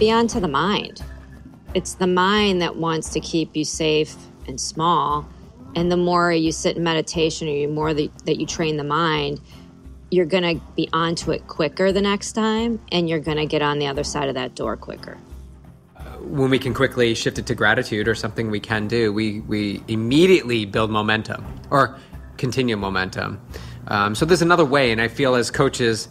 beyond to the mind. It's the mind that wants to keep you safe and small. And the more you sit in meditation or the more that you train the mind, you're going to be onto it quicker the next time, and you're going to get on the other side of that door quicker. When we can quickly shift it to gratitude or something we can do, we immediately build momentum or continue momentum. So there's another way, and I feel as coaches,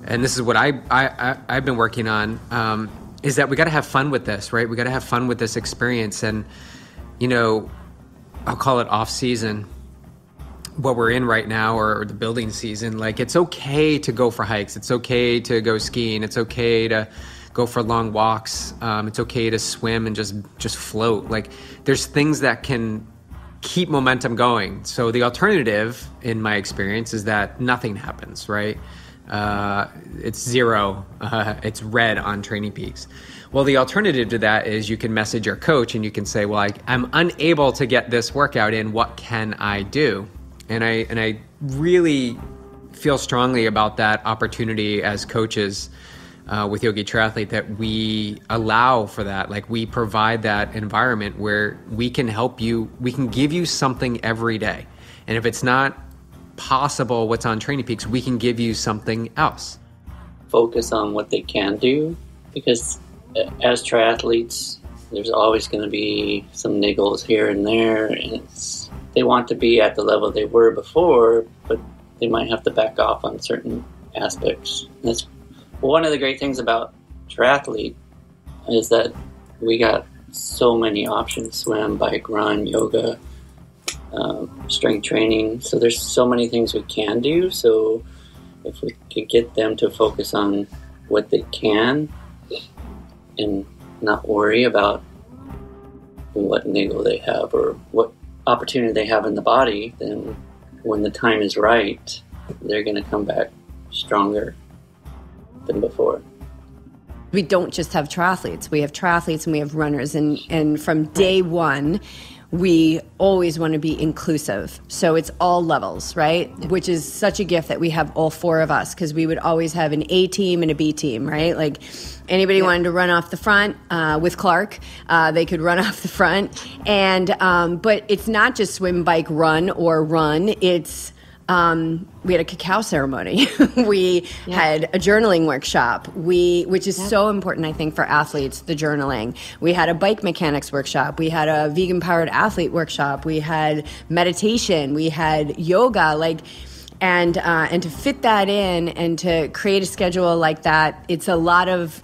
and this is what I've been working on, is that we got to have fun with this, right? We got to have fun with this experience. And, you know, I'll call it off season, what we're in right now, or the building season. Like, it's okay to go for hikes. It's okay to go skiing. It's okay to go for long walks. It's okay to swim and just float. Like, there's things that can keep momentum going. So the alternative, in my experience, is that nothing happens, right? It's zero. It's red on Training Peaks. Well, the alternative to that is you can message your coach and you can say, well, I'm unable to get this workout in. What can I do? And I really feel strongly about that opportunity as coaches with YogiTriathlete, that we allow for that. Like, we provide that environment where we can help you. We can give you something every day. And if it's not possible what's on Training Peaks, we can give you something else. Focus on what they can do, because as triathletes, there's always going to be some niggles here and there, and they want to be at the level they were before, but they might have to back off on certain aspects. And that's one of the great things about triathlete, is that we got so many options: swim, bike, run, yoga, strength training. So there's so many things we can do. So if we could get them to focus on what they can and not worry about what niggle they have or what opportunity they have in the body, then when the time is right, they're going to come back stronger than before. We don't just have triathletes. We have triathletes and we have runners. And from day one, we always want to be inclusive. So it's all levels, right? Yeah. Which is such a gift that we have all four of us, because we would always have an A team and a B team, right? Like, anybody wanted to run off the front with Clark, they could run off the front. And but it's not just swim, bike, run, or run. It's we had a cacao ceremony. We had a journaling workshop, which is so important, I think, for athletes, the journaling. We had a bike mechanics workshop. We had a vegan-powered athlete workshop. We had meditation. We had yoga, and to fit that in and to create a schedule like that, it's a lot of,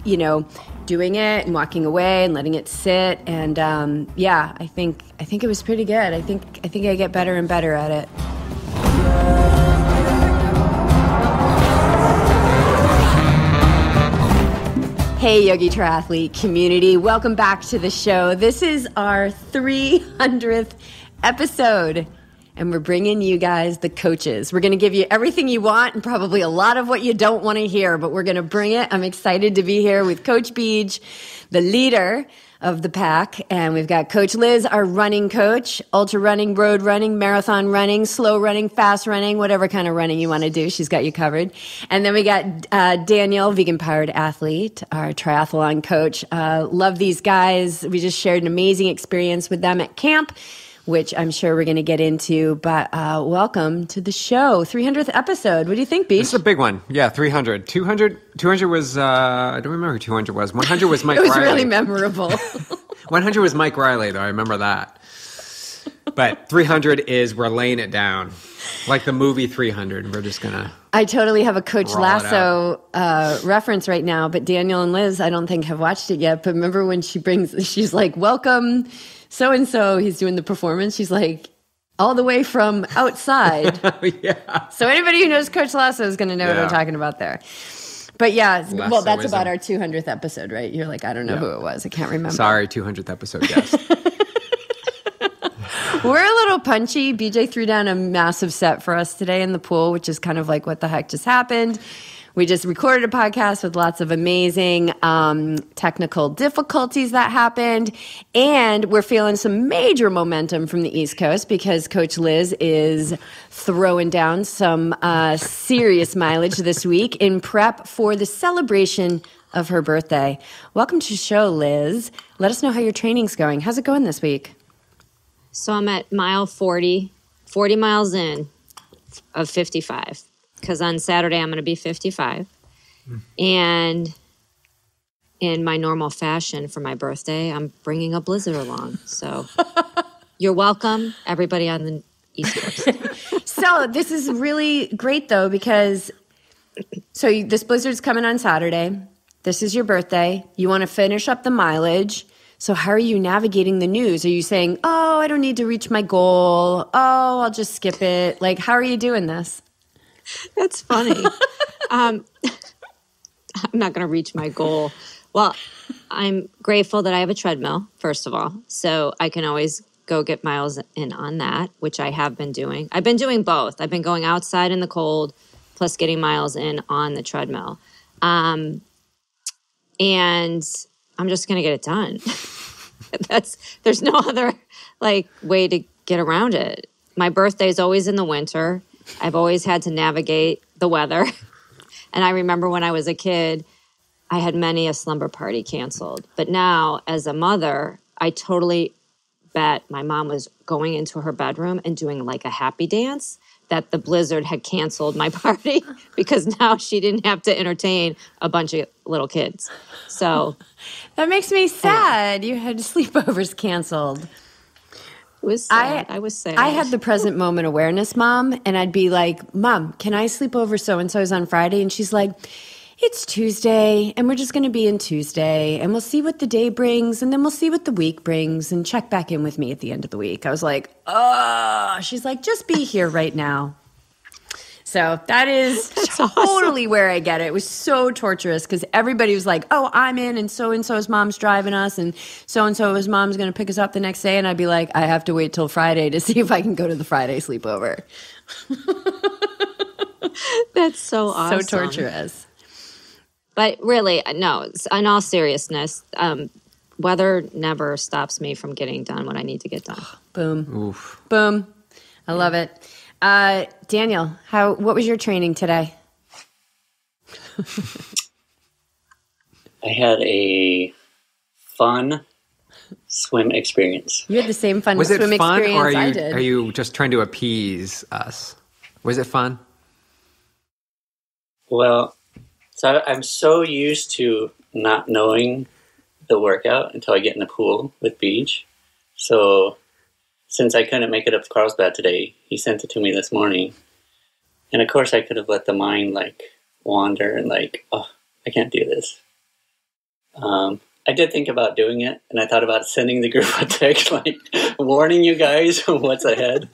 doing it and walking away and letting it sit. And I think it was pretty good. I think I get better and better at it. Hey, YogiTriathlete community. Welcome back to the show. This is our 300th episode, and we're bringing you guys the coaches. We're going to give you everything you want and probably a lot of what you don't want to hear, but we're going to bring it. I'm excited to be here with Coach Beej, the leader of the pack, and we've got Coach Liz, our running coach, ultra running, road running, marathon running, slow running, fast running, whatever kind of running you want to do. She's got you covered. And then we got Daniel, vegan-powered athlete, our triathlon coach. Love these guys. We just shared an amazing experience with them at camp, which I'm sure we're going to get into. But welcome to the show. 300th episode. What do you think, Beej? This is a big one. Yeah, 300. 200 was, I don't remember who 200 was. 100 was Mike Riley. It was Riley. really memorable. 100 was Mike Riley, though. I remember that. But 300 is, we're laying it down. Like the movie 300. We're just going to... I totally have a Coach Lasso reference right now, but Daniel and Liz, I don't think have watched it yet. But remember when she's like, welcome... so-and-so, he's doing the performance. She's like, all the way from outside. Yeah. So anybody who knows Coach Lasso is going to know what I'm talking about there. But yeah, well, that's about our 200th episode, right? You're like, I don't know who it was. I can't remember. Sorry, 200th episode, yes. We're a little punchy. BJ threw down a massive set for us today in the pool, which is kind of like, what the heck just happened? We just recorded a podcast with lots of amazing technical difficulties that happened. And we're feeling some major momentum from the East Coast because Coach Liz is throwing down some serious mileage this week in prep for the celebration of her birthday. Welcome to the show, Liz. Let us know how your training's going. How's it going this week? So I'm at mile 40 miles in of 55, because on Saturday I'm going to be 55. And in my normal fashion for my birthday, I'm bringing a blizzard along. So you're welcome, everybody on the East Coast. So this is really great, though, because this blizzard's coming on Saturday. This is your birthday. You want to finish up the mileage. So how are you navigating the news? Are you saying, oh, I don't need to reach my goal. Oh, I'll just skip it. Like, how are you doing this? That's funny. I'm not going to reach my goal. Well, I'm grateful that I have a treadmill, first of all. So I can always go get miles in on that, which I have been doing. I've been doing both. I've been going outside in the cold plus getting miles in on the treadmill. And I'm just going to get it done. There's no other way to get around it. My birthday is always in the winter. I've always had to navigate the weather. And I remember when I was a kid, I had many a slumber party canceled. But now, as a mother, I totally bet my mom was going into her bedroom and doing like a happy dance, that the blizzard had canceled my party because now she didn't have to entertain a bunch of little kids. So that makes me sad. You had sleepovers canceled. It was sad. I was sad. I had the present moment awareness, Mom, and I'd be like, Mom, can I sleep over so-and-so's on Friday? And she's like, it's Tuesday, and we're just going to be in Tuesday, and we'll see what the day brings, and then we'll see what the week brings, and check back in with me at the end of the week. I was like, oh. She's like, just be here right now. So that's totally awesome. Where I get it. It was so torturous because everybody was like, oh, I'm in, and so-and-so's mom's driving us, and so-and-so's mom's going to pick us up the next day. And I'd be like, I have to wait till Friday to see if I can go to the Friday sleepover. That's so awesome. So torturous. But really, no, in all seriousness, weather never stops me from getting done what I need to get done. Boom. Oof. Boom. I love it. Daniel, what was your training today? I had a fun swim experience. You had the same fun swim experience I did. Are you just trying to appease us? Was it fun? Well, so I'm so used to not knowing the workout until I get in the pool with Beach. So since I couldn't make it up to Carlsbad today, he sent it to me this morning. And of course I could have let the mind wander and oh, I can't do this. I did think about doing it, and I thought about sending the group a text warning you guys what's ahead.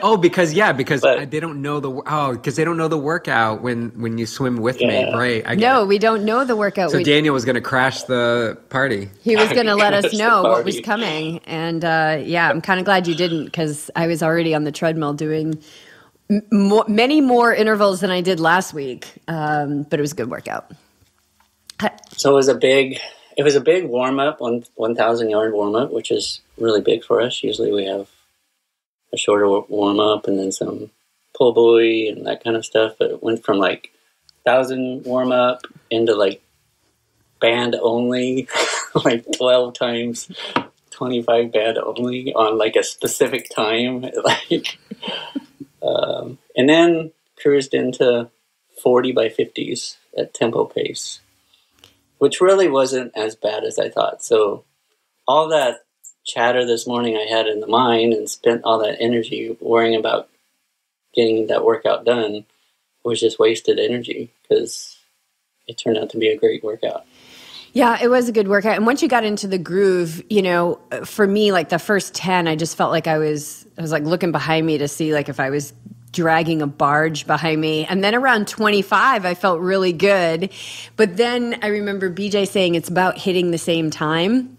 Because they don't know the workout when you swim with me, right? No, we don't know the workout. So Daniel was going to crash the party. He was going to let us know what was coming, and I'm kind of glad you didn't because I was already on the treadmill doing many more intervals than I did last week, but it was a good workout. So it was a big warm up, 1,000 yard warm up, which is really big for us. Usually we have a shorter warm-up and then some pull buoy and that kind of stuff. But it went from 1,000 warm-up into band only, 12 times 25 band only on a specific time. And then cruised into 40 by 50s at tempo pace, which really wasn't as bad as I thought. So all that chatter this morning I had in the mind and spent all that energy worrying about getting that workout done was just wasted energy because it turned out to be a great workout. Yeah, it was a good workout. And once you got into the groove, for me, the first 10, I just felt like I was looking behind me to see if I was dragging a barge behind me. And then around 25, I felt really good. But then I remember BJ saying it's about hitting the same time.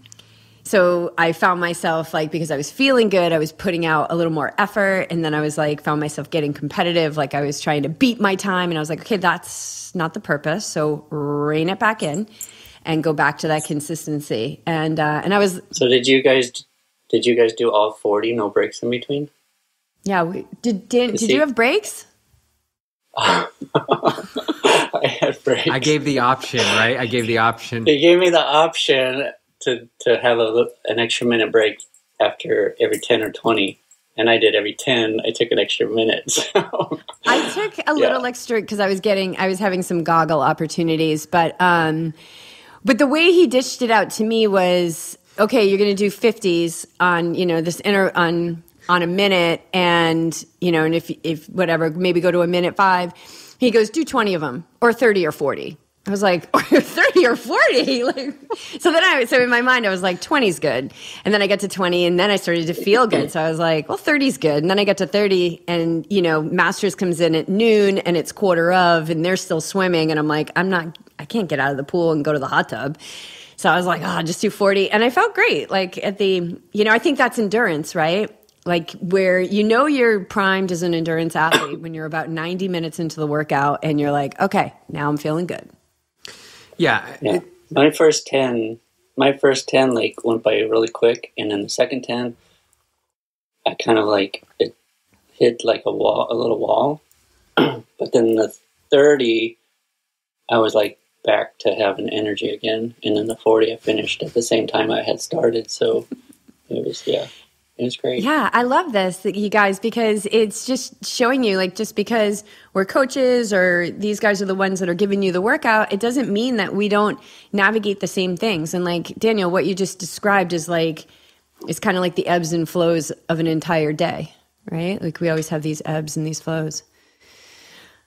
So I found myself like, because I was feeling good, I was putting out a little more effort. And then I was like, found myself getting competitive. Like I was trying to beat my time. And I was like, okay, that's not the purpose. So rein it back in and go back to that consistency. And I was. So did you guys do all 40, no breaks in between? Yeah. Did you have breaks? I had breaks. I gave the option, right? I gave the option. They gave me the option to have an extra minute break after every 10 or 20. And I did every 10. I took an extra minute. So. I took a little extra because I was having some goggle opportunities. But the way he dished it out to me was, okay, you're going to do 50s on, on a minute, and and if whatever, maybe go to a minute 5. He goes, do 20 of them, or 30 or 40. I was like, 30 or 40? Like, so in my mind, I was like, 20's good. And then I got to 20, and then I started to feel good. So I was like, well, 30's good. And then I got to 30, and, Masters comes in at noon, and it's quarter of, and they're still swimming. And I'm like, I can't get out of the pool and go to the hot tub. So I was like, just do 40. And I felt great. Like at the, I think that's endurance, right? Like where you're primed as an endurance athlete when you're about 90 minutes into the workout and you're like, okay, now I'm feeling good. Yeah. My first 10 like went by really quick, and then the second 10 I kind of like it hit like a little wall. But then the 30 I was like back to having energy again, and then the 40 I finished at the same time I had started, so it was great. Yeah, I love this, you guys, because it's just showing you, like, just because we're coaches or these guys are the ones that are giving you the workout, it doesn't mean that we don't navigate the same things. And like, Daniel, what you just described is like, it's kind of like the ebbs and flows of an entire day, right? Like we always have these ebbs and these flows.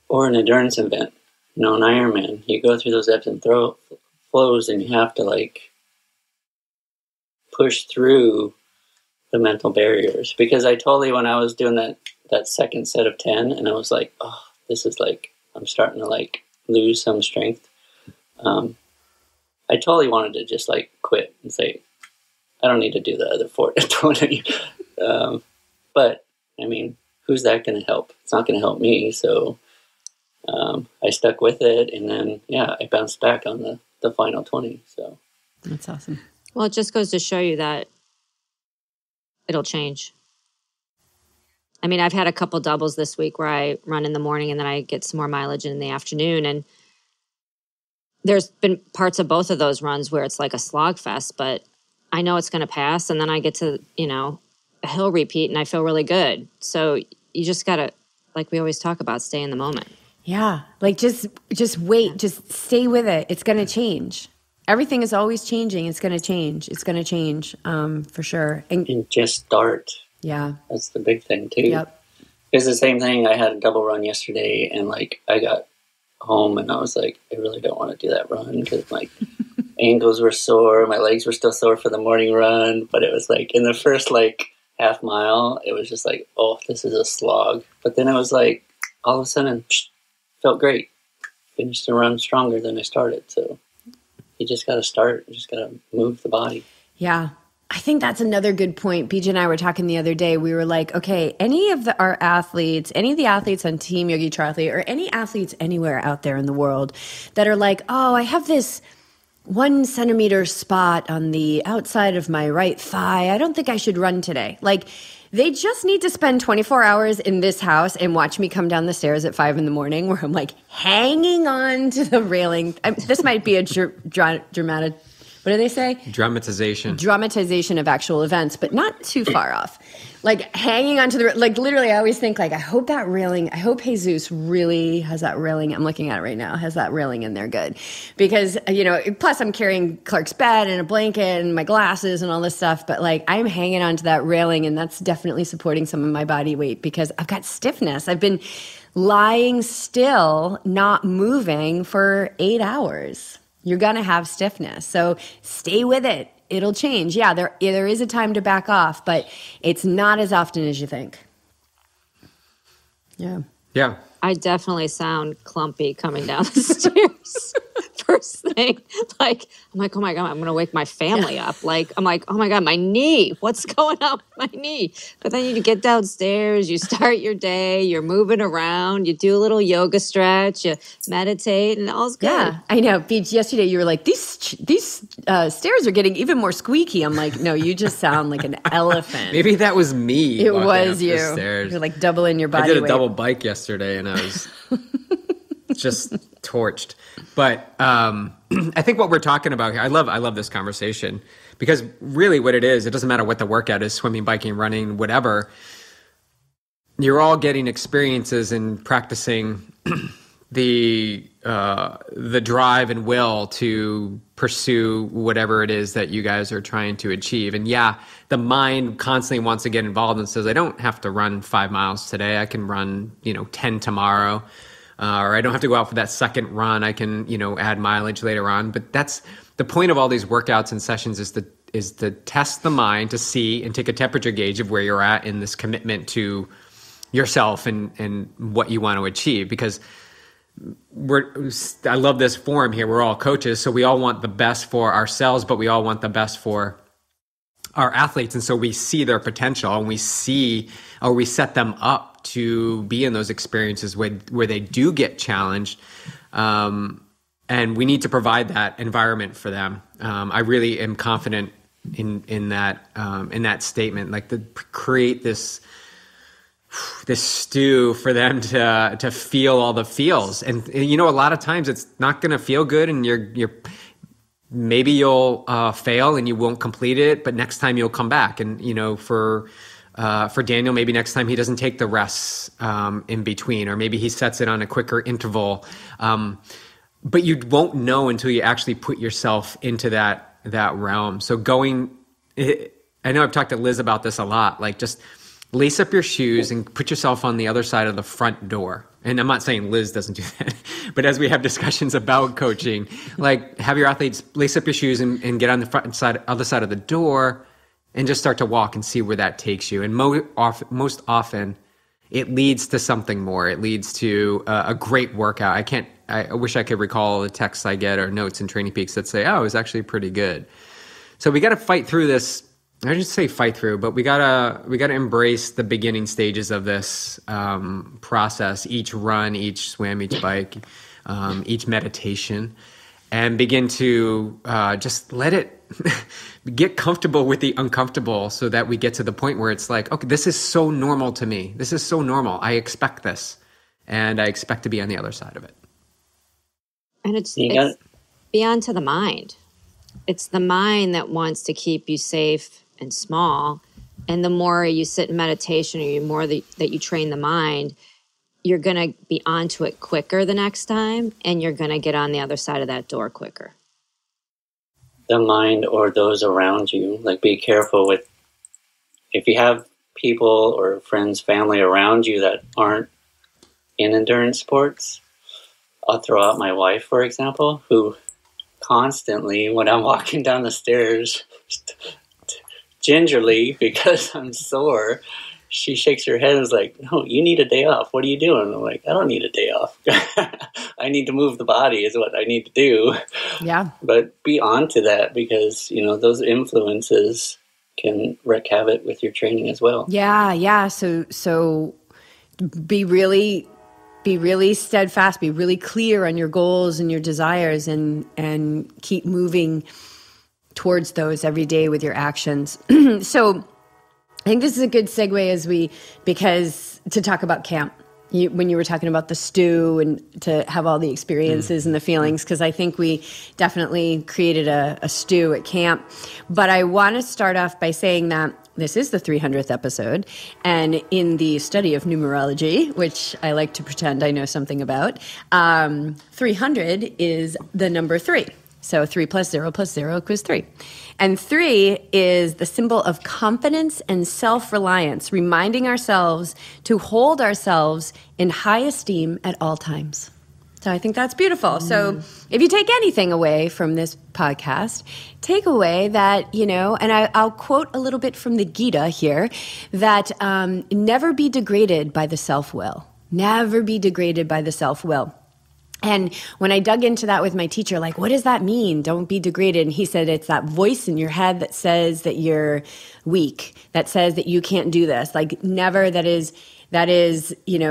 Or an endurance event, an Ironman, you go through those ebbs and flows, and you have to like push through the mental barriers, because I totally, when I was doing that second set of 10, and I was like, oh, this is like, I'm starting to like lose some strength. I totally wanted to just like quit and say, I don't need to do the other 20. But I mean, who's that going to help? It's not going to help me. So I stuck with it, and then I bounced back on the final 20. So that's awesome. Well, it just goes to show you that it'll change. I mean, I've had a couple doubles this week where I run in the morning and then I get some more mileage in the afternoon. And there's been parts of both of those runs where it's like a slog fest, but I know it's going to pass. And then I get to, a hill repeat and I feel really good. So you just got to, like we always talk about, stay in the moment. Yeah. Like just wait, just stay with it. It's going to change. Everything is always changing. It's going to change. It's going to change for sure. And just start. Yeah. That's the big thing too. Yep. It's the same thing. I had a double run yesterday, and like I got home and I was like, I really don't want to do that run because my ankles were sore. My legs were still sore for the morning run. But it was like in the first like half mile, it was just like, oh, this is a slog. But then it was like all of a sudden, felt great. Finished the run stronger than I started. So you just got to start. You just got to move the body. Yeah. I think that's another good point. BJ and I were talking the other day. We were like, okay, any of the athletes on Team YogiTriathlete, or any athletes anywhere out there in the world that are like, oh, I have this 1 centimeter spot on the outside of my right thigh. I don't think I should run today. Like, they just need to spend 24 hours in this house and watch me come down the stairs at 5 a.m, where I'm like hanging on to the railing. This might be a dramatic, what do they say? Dramatization of actual events, but not too far off. Like hanging onto literally, I always think like, I hope Jesus really has that railing. I'm looking at it right now, has that railing in there good. Because, plus I'm carrying Clark's bed and a blanket and my glasses and all this stuff, but like I'm hanging onto that railing, and that's definitely supporting some of my body weight because I've got stiffness. I've been lying still, not moving for 8 hours. You're going to have stiffness. So stay with it. It'll change. Yeah, there is a time to back off, but it's not as often as you think. Yeah. Yeah. I definitely sound clumpy coming down the stairs for first thing. Like, I'm like, oh my God, I'm going to wake my family up. Like, I'm like, oh my God, my knee. What's going on with my knee? But then you get downstairs, you start your day, you're moving around, you do a little yoga stretch, you meditate, and all's good. Yeah, I know. Beach, yesterday you were like, these stairs are getting even more squeaky. I'm like, no, you just sound like an elephant. Maybe that was me. It walking was up the you. stairs. You're like doubling your body I did a weight. double bike yesterday, and I was just torched. But I think what we're talking about here, I love this conversation, because really what it is, it doesn't matter what the workout is, swimming, biking, running, whatever. You're all getting experiences and practicing the drive and will to pursue whatever it is that you guys are trying to achieve. And yeah, the mind constantly wants to get involved and says, I don't have to run 5 miles today. I can run, 10 tomorrow. Or I don't have to go out for that second run. I can, add mileage later on. But that's the point of all these workouts and sessions, is to test the mind, to see and take a temperature gauge of where you're at in this commitment to yourself and what you want to achieve. Because I love this forum here. We're all coaches, so we all want the best for ourselves, but we all want the best for our athletes. And so we see their potential, and we set them up to be in those experiences where they do get challenged. And we need to provide that environment for them. I really am confident in that statement, like to create this stew for them to feel all the feels. And a lot of times it's not going to feel good, and you're maybe you'll fail and you won't complete it, but next time you'll come back. And for Daniel, maybe next time he doesn't take the rests in between, or maybe he sets it on a quicker interval. But you won't know until you actually put yourself into that realm. So I know I've talked to Liz about this a lot, like just lace up your shoes and put yourself on the other side of the front door. And I'm not saying Liz doesn't do that, but as we have discussions about coaching, like have your athletes lace up your shoes and get on the other side of the door and just start to walk and see where that takes you. And most often it leads to something more. It leads to a great workout. I wish I could recall the texts I get or notes in Training Peaks that say, oh, it was actually pretty good. So we got to fight through this. I just say fight through, but we gotta embrace the beginning stages of this process. Each run, each swim, each bike, each meditation, and begin to just let it get comfortable with the uncomfortable, so that we get to the point where it's like, okay, this is so normal to me. This is so normal. I expect this, and I expect to be on the other side of it. And it's beyond to the mind. It's the mind that wants to keep you safe and small. And the more you sit in meditation, or the more that you train the mind, you're going to be onto it quicker the next time, and you're going to get on the other side of that door quicker. The mind or those around you, like be careful with, if you have people or friends, family around you that aren't in endurance sports. I'll throw out my wife, for example, who constantly, when I'm walking down the stairs, gingerly, because I'm sore, she shakes her head and is like, no, you need a day off. What are you doing? I'm like, I don't need a day off. I need to move the body is what I need to do. Yeah. But be on to that, because, those influences can wreak havoc with your training as well. Yeah. So be really steadfast, be really clear on your goals and your desires, and keep moving towards those every day with your actions. So I think this is a good segue because to talk about camp. When you were talking about the stew and to have all the experiences and the feelings, because I think we definitely created a stew at camp. But I want to start off by saying that this is the 300th episode, and in the study of numerology, which I like to pretend I know something about, 300 is the number 3. So 3 + 0 + 0 = 3. And 3 is the symbol of confidence and self-reliance, reminding ourselves to hold ourselves in high esteem at all times. So I think that's beautiful. So if you take anything away from this podcast, take away that, and I'll quote a little bit from the Gita here, that never be degraded by the self-will. Never be degraded by the self-will. And when I dug into that with my teacher, like, what does that mean? Don't be degraded. And he said, it's that voice in your head that says that you're weak, that says that you can't do this. Like, never, that is,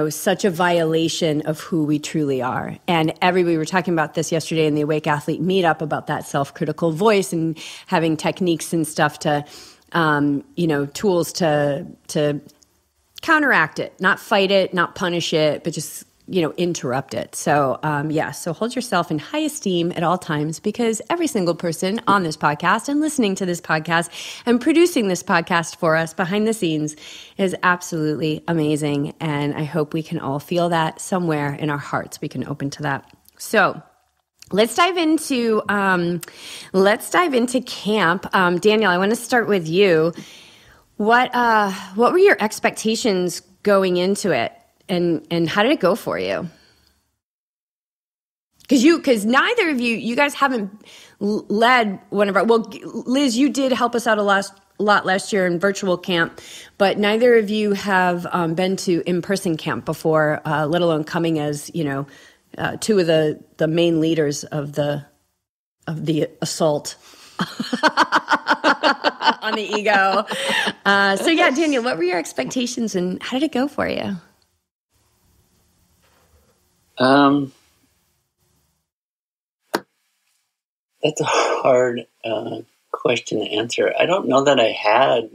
such a violation of who we truly are. And we were talking about this yesterday in the Awake Athlete meetup about that self-critical voice and having techniques and stuff to, tools to counteract it, not fight it, not punish it, but just interrupt it. So, so hold yourself in high esteem at all times, because every single person on this podcast and listening to this podcast and producing this podcast for us behind the scenes is absolutely amazing. And I hope we can all feel that somewhere in our hearts. We can open to that. So let's dive into camp. Daniel, I want to start with you. What were your expectations going into it? And how did it go for you? Because neither of you guys haven't led one of our, well, Liz, you did help us out a lot last year in virtual camp, but neither of you have been to in-person camp before, let alone coming as, two of the main leaders of the assault on the ego. Daniel, what were your expectations and how did it go for you? That's a hard question to answer. I don't know that I had.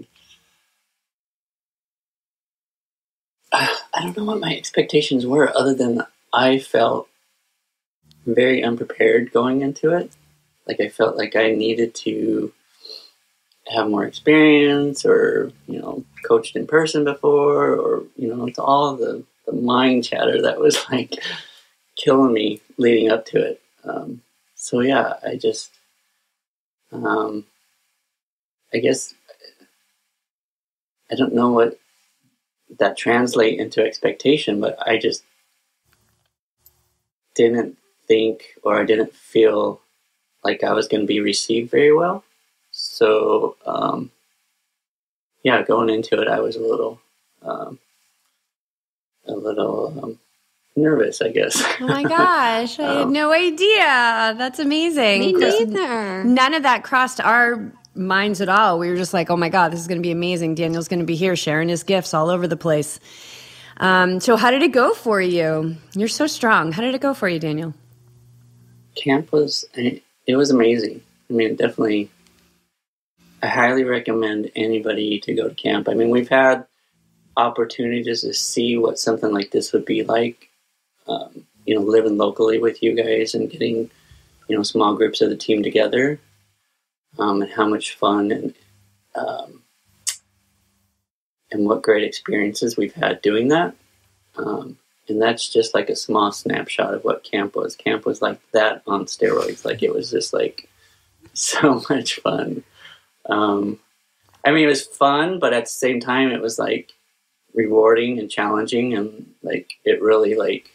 I don't know what my expectations were, other than I felt very unprepared going into it. Like, I felt like I needed to have more experience, or coached in person before, or it's all the mind chatter that was like killing me leading up to it. I just, I guess, I don't know what that translate into expectation, but I just didn't think, or I didn't feel like I was going to be received very well. So, going into it, I was a little nervous, I guess. Oh my gosh, I had no idea. That's amazing. Me neither. None of that crossed our minds at all. We were just like, oh my God, this is going to be amazing. Daniel's going to be here sharing his gifts all over the place. So how did it go for you? You're so strong. How did it go for you, Daniel? Camp was amazing. I mean, definitely, I highly recommend anybody to go to camp. I mean, we've had opportunities to see what something like this would be like, living locally with you guys and getting, small groups of the team together, and how much fun and what great experiences we've had doing that. And that's just like a small snapshot of what camp was. Camp was like that on steroids. Like, it was just like so much fun. It was fun, but at the same time, it was like rewarding and challenging, and like it really like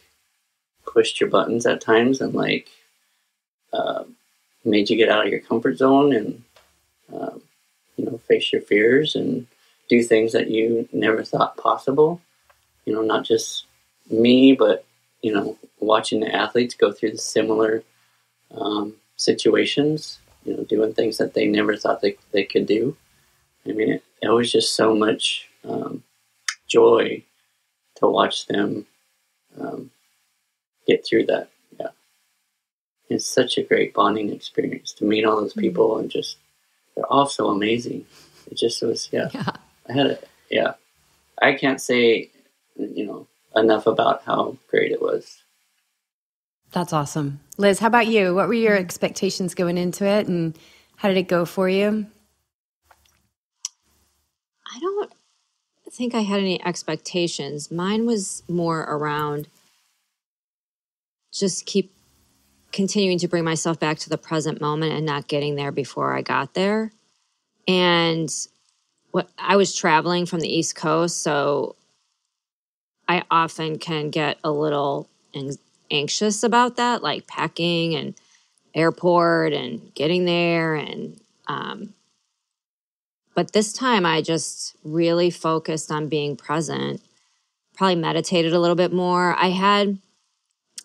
pushed your buttons at times, and like made you get out of your comfort zone and face your fears and do things that you never thought possible. Not just me, but watching the athletes go through the similar situations, doing things that they never thought they could do. I mean, it was just so much joy to watch them get through that. Yeah, it's such a great bonding experience to meet all those people, and just they're all so amazing. It just was, I can't say enough about how great it was. That's awesome. Liz, how about you? What were your expectations going into it, and how did it go for you? I don't think I had any expectations. Mine was more around just keep continuing to bring myself back to the present moment and not getting there before I got there. And I was traveling from the East Coast, so I often can get a little anxious about that, like packing and airport and getting there. And but this time I just really focused on being present, probably meditated a little bit more. I had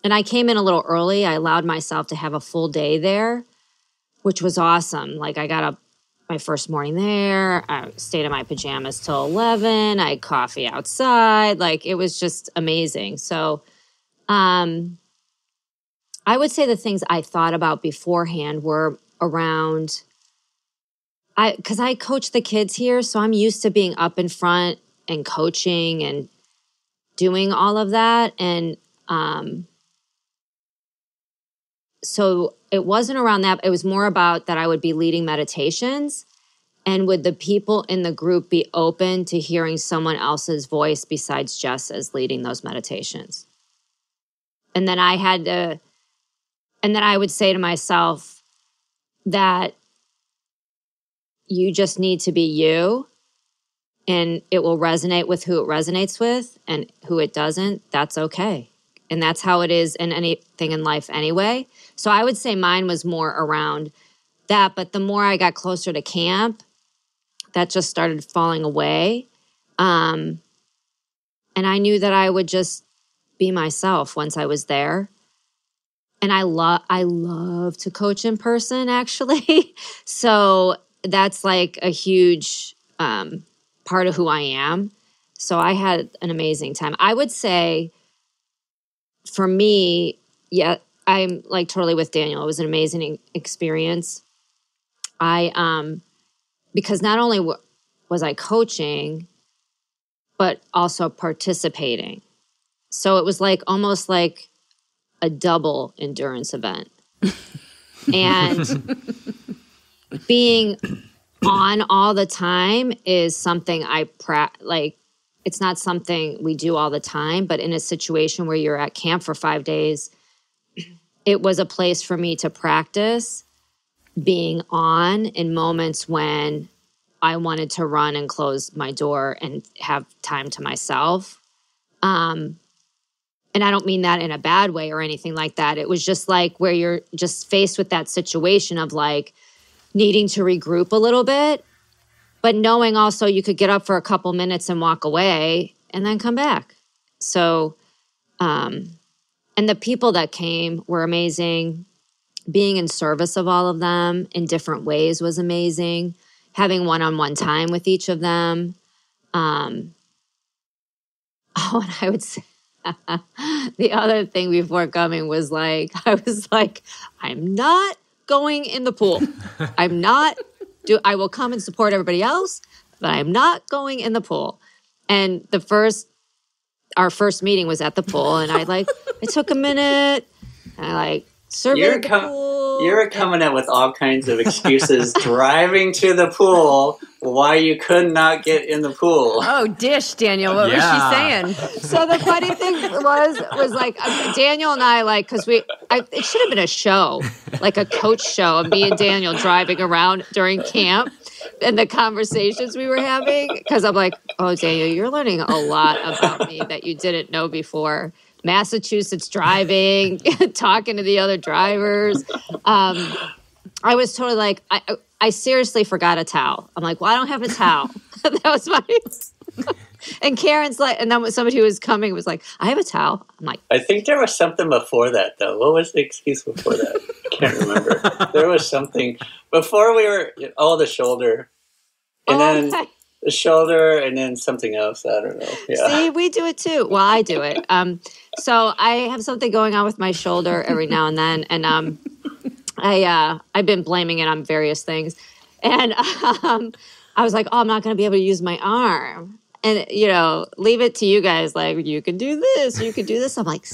and I came in a little early. I allowed myself to have a full day there, which was awesome. Like I got up my first morning there. I stayed in my pajamas till 11. I had coffee outside. Like it was just amazing. So I would say the things I thought about beforehand were around, because I coach the kids here, so I'm used to being up in front and coaching and doing all of that. And so it wasn't around that. It was more about that I would be leading meditations. And would the people in the group be open to hearing someone else's voice besides Jess as leading those meditations? And then I would say to myself that you just need to be you, and it will resonate with who it resonates with, and who it doesn't, that's okay. And that's how it is in anything in life anyway. So I would say mine was more around that, but the more I got closer to camp, that just started falling away. And I knew that I would just be myself once I was there. And I love to coach in person, actually. So that's like a huge part of who I am. So I had an amazing time. I would say for me, yeah, I'm like totally with Daniel. It was an amazing experience. Because not only was I coaching, but also participating. So it was like almost like a double endurance event. And being on all the time is something it's not something we do all the time, but in a situation where you're at camp for 5 days, it was a place for me to practice being on in moments when I wanted to run and close my door and have time to myself. And I don't mean that in a bad way or anything like that. It was just like where you're just faced with that situation of like needing to regroup a little bit, but knowing also you could get up for a couple minutes and walk away and then come back. So, and the people that came were amazing. Being in service of all of them in different ways was amazing. Having one-on-one time with each of them. And I would say the other thing before coming was like, I was like, I'm not going in the pool. I will come and support everybody else, but I'm not going in the pool. And our first meeting was at the pool, and I took a minute, and I surveyed the pool. You were coming up with all kinds of excuses driving to the pool why you could not get in the pool. Oh, Daniel. What was she saying? So the funny thing was like Daniel and I because it should have been a show, like a coach show of me and Daniel driving around during camp and the conversations we were having. Because I'm like, oh, Daniel, you're learning a lot about me that you didn't know before. Massachusetts driving, talking to the other drivers. I was totally like, I seriously forgot a towel. I'm like, well, I don't have a towel. That was my... And Karen's like, and then somebody who was coming was like, I have a towel. I'm like... I think there was something before that, though. What was the excuse before that? I can't remember. There was something... Before we were... the shoulder. And then... The shoulder and then something else. I don't know. Yeah. See, we do it too. Well, I do it. So I have something going on with my shoulder every now and then. And I've been blaming it on various things. And I was like, I'm not going to be able to use my arm. And, leave it to you guys. Like, you can do this. You can do this. I'm like...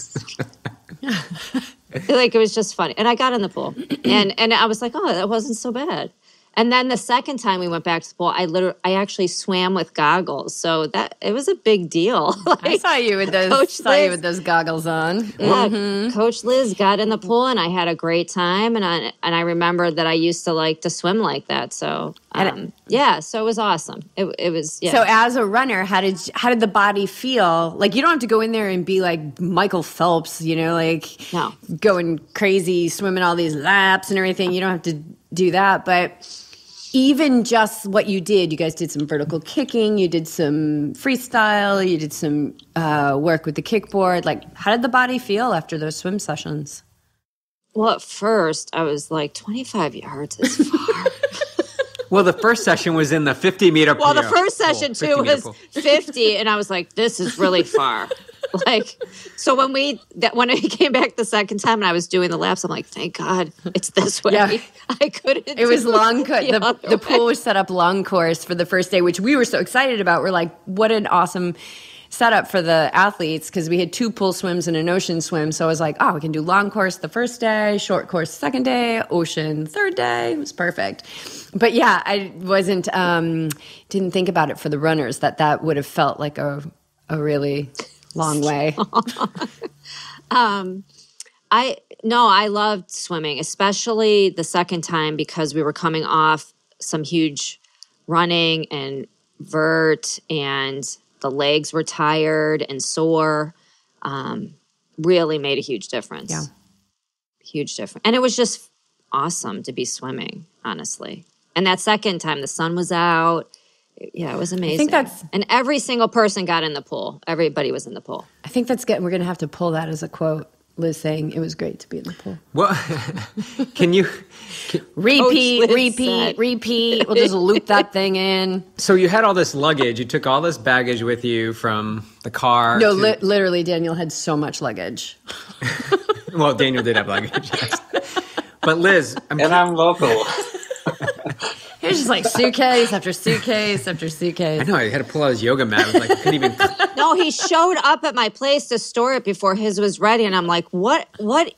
Like, it was just funny. And I got in the pool. And I was like, oh, that wasn't so bad. And then the second time we went back to the pool, I actually swam with goggles. So it was a big deal. I saw you with those goggles on. Yeah, Coach Liz got in the pool, and I had a great time. And I remember that I used to like to swim like that. So so it was awesome. It was. Yeah. So as a runner, how did the body feel? Like, you don't have to go in there and be like Michael Phelps, no. Going crazy, swimming all these laps and everything. You don't have to do that, but even just what you did, you guys did some vertical kicking, you did some freestyle, you did some work with the kickboard. Like, how did the body feel after those swim sessions? Well, at first, I was like, 25 yards is far. Well, the first session was in the 50-meter pool. Well, the first session, too, was 50, and I was like, this is really far. Like, so when I came back the second time and I was doing the laps, I'm like, thank God it's this way. Yeah. I couldn't. It was long. The pool way. was set up long course for the first day, which we were so excited about. We're like, what an awesome setup for the athletes, because we had 2 pool swims and an ocean swim. So I was like, oh, we can do long course the first day, short course second day, ocean third day. It was perfect. But yeah, I didn't think about it for the runners, that would have felt like a really long way. I loved swimming, especially the second time, because we were coming off some huge running and vert, and the legs were tired and sore. Really made a huge difference. Yeah. Huge difference. And it was just awesome to be swimming, honestly. And that second time, the sun was out. Yeah, it was amazing. And every single person got in the pool. Everybody was in the pool. I think that's good. We're going to have to pull that as a quote. Liz saying it was great to be in the pool. Well, can you repeat? We'll just loop that thing in. So you had all this luggage. You took all this baggage with you from the car. No, literally, Daniel had so much luggage. Well, Daniel did have luggage, yes. But Liz, I'm local. It was just like suitcase after suitcase after suitcase. I know, I had to pull out his yoga mat. I was like, I couldn't even. No, he showed up at my place to store it before his was ready, and I'm like, what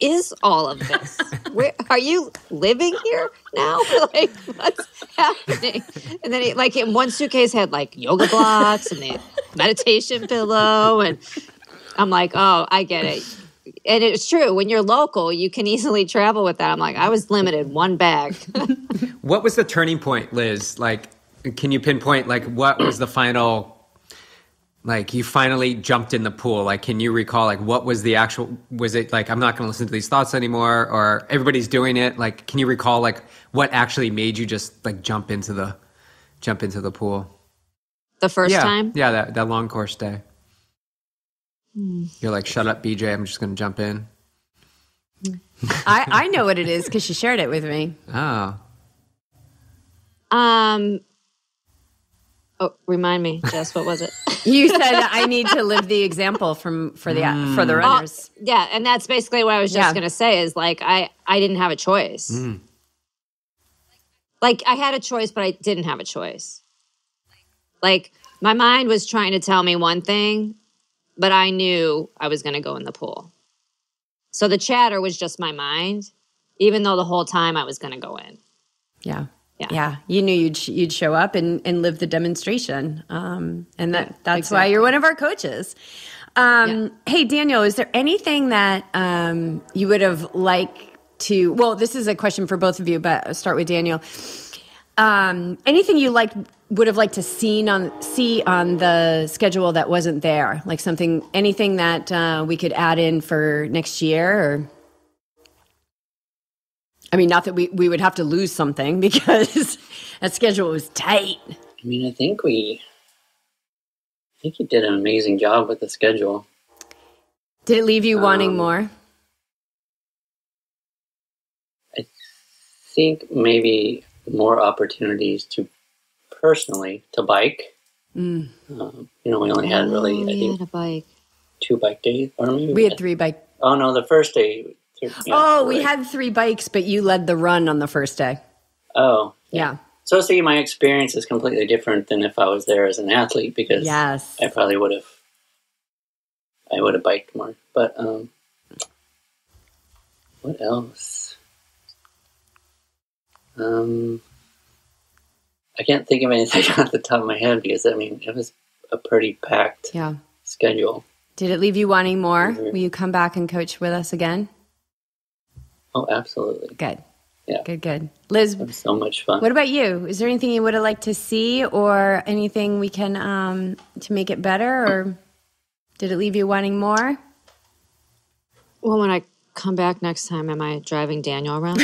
is all of this? Where are you living here now? Like, what's happening? And then in one suitcase had like yoga blocks and the meditation pillow, and I'm like, oh, I get it. And it's true. When you're local, you can easily travel with that. I'm like, I was limited, one bag. What was the turning point, Liz? Like, can you pinpoint, like, what was the final, like, you finally jumped in the pool? Like, can you recall, like, what was the actual, was it like, I'm not going to listen to these thoughts anymore, or everybody's doing it? Like, can you recall, like, what actually made you just, like, jump into the pool? The first time? Yeah, that long course day. You're like, shut up, BJ. I'm just going to jump in. I know what it is because she shared it with me. Oh. Remind me, Jess, what was it? You said that I need to live the example for the runners. Yeah, and that's basically what I was just going to say is like I didn't have a choice. Like I had a choice, but I didn't have a choice. Like my mind was trying to tell me one thing, but I knew I was going to go in the pool. So the chatter was just my mind, even though the whole time I was going to go in. Yeah. You knew you'd show up and live the demonstration. And that's exactly. why you're one of our coaches. Hey, Daniel, is there anything that you would have liked to, well, this is a question for both of you, but I'll start with Daniel. Anything you would have liked to see on the schedule that wasn't there? Like anything that we could add in for next year? Or, I mean, not that we would have to lose something because that schedule was tight. I mean, I think you did an amazing job with the schedule. Did it leave you wanting more? I think maybe more opportunities to bike. We only had really, I think, a bike. 2 bike days, or maybe We had 3 bike. Oh no, the first day. We had 3 bikes, but you led the run on the first day. Oh, yeah. So see, my experience is completely different than if I was there as an athlete because I probably would have biked more. But what else? I can't think of anything off the top of my head because, I mean, it was a pretty packed schedule. Did it leave you wanting more? Mm-hmm. Will you come back and coach with us again? Oh, absolutely. Good. Yeah. Good. Liz, it was so much fun. What about you? Is there anything you would have liked to see or anything we can to make it better? Or did it leave you wanting more? Well, when I come back next time, am I driving Daniel around?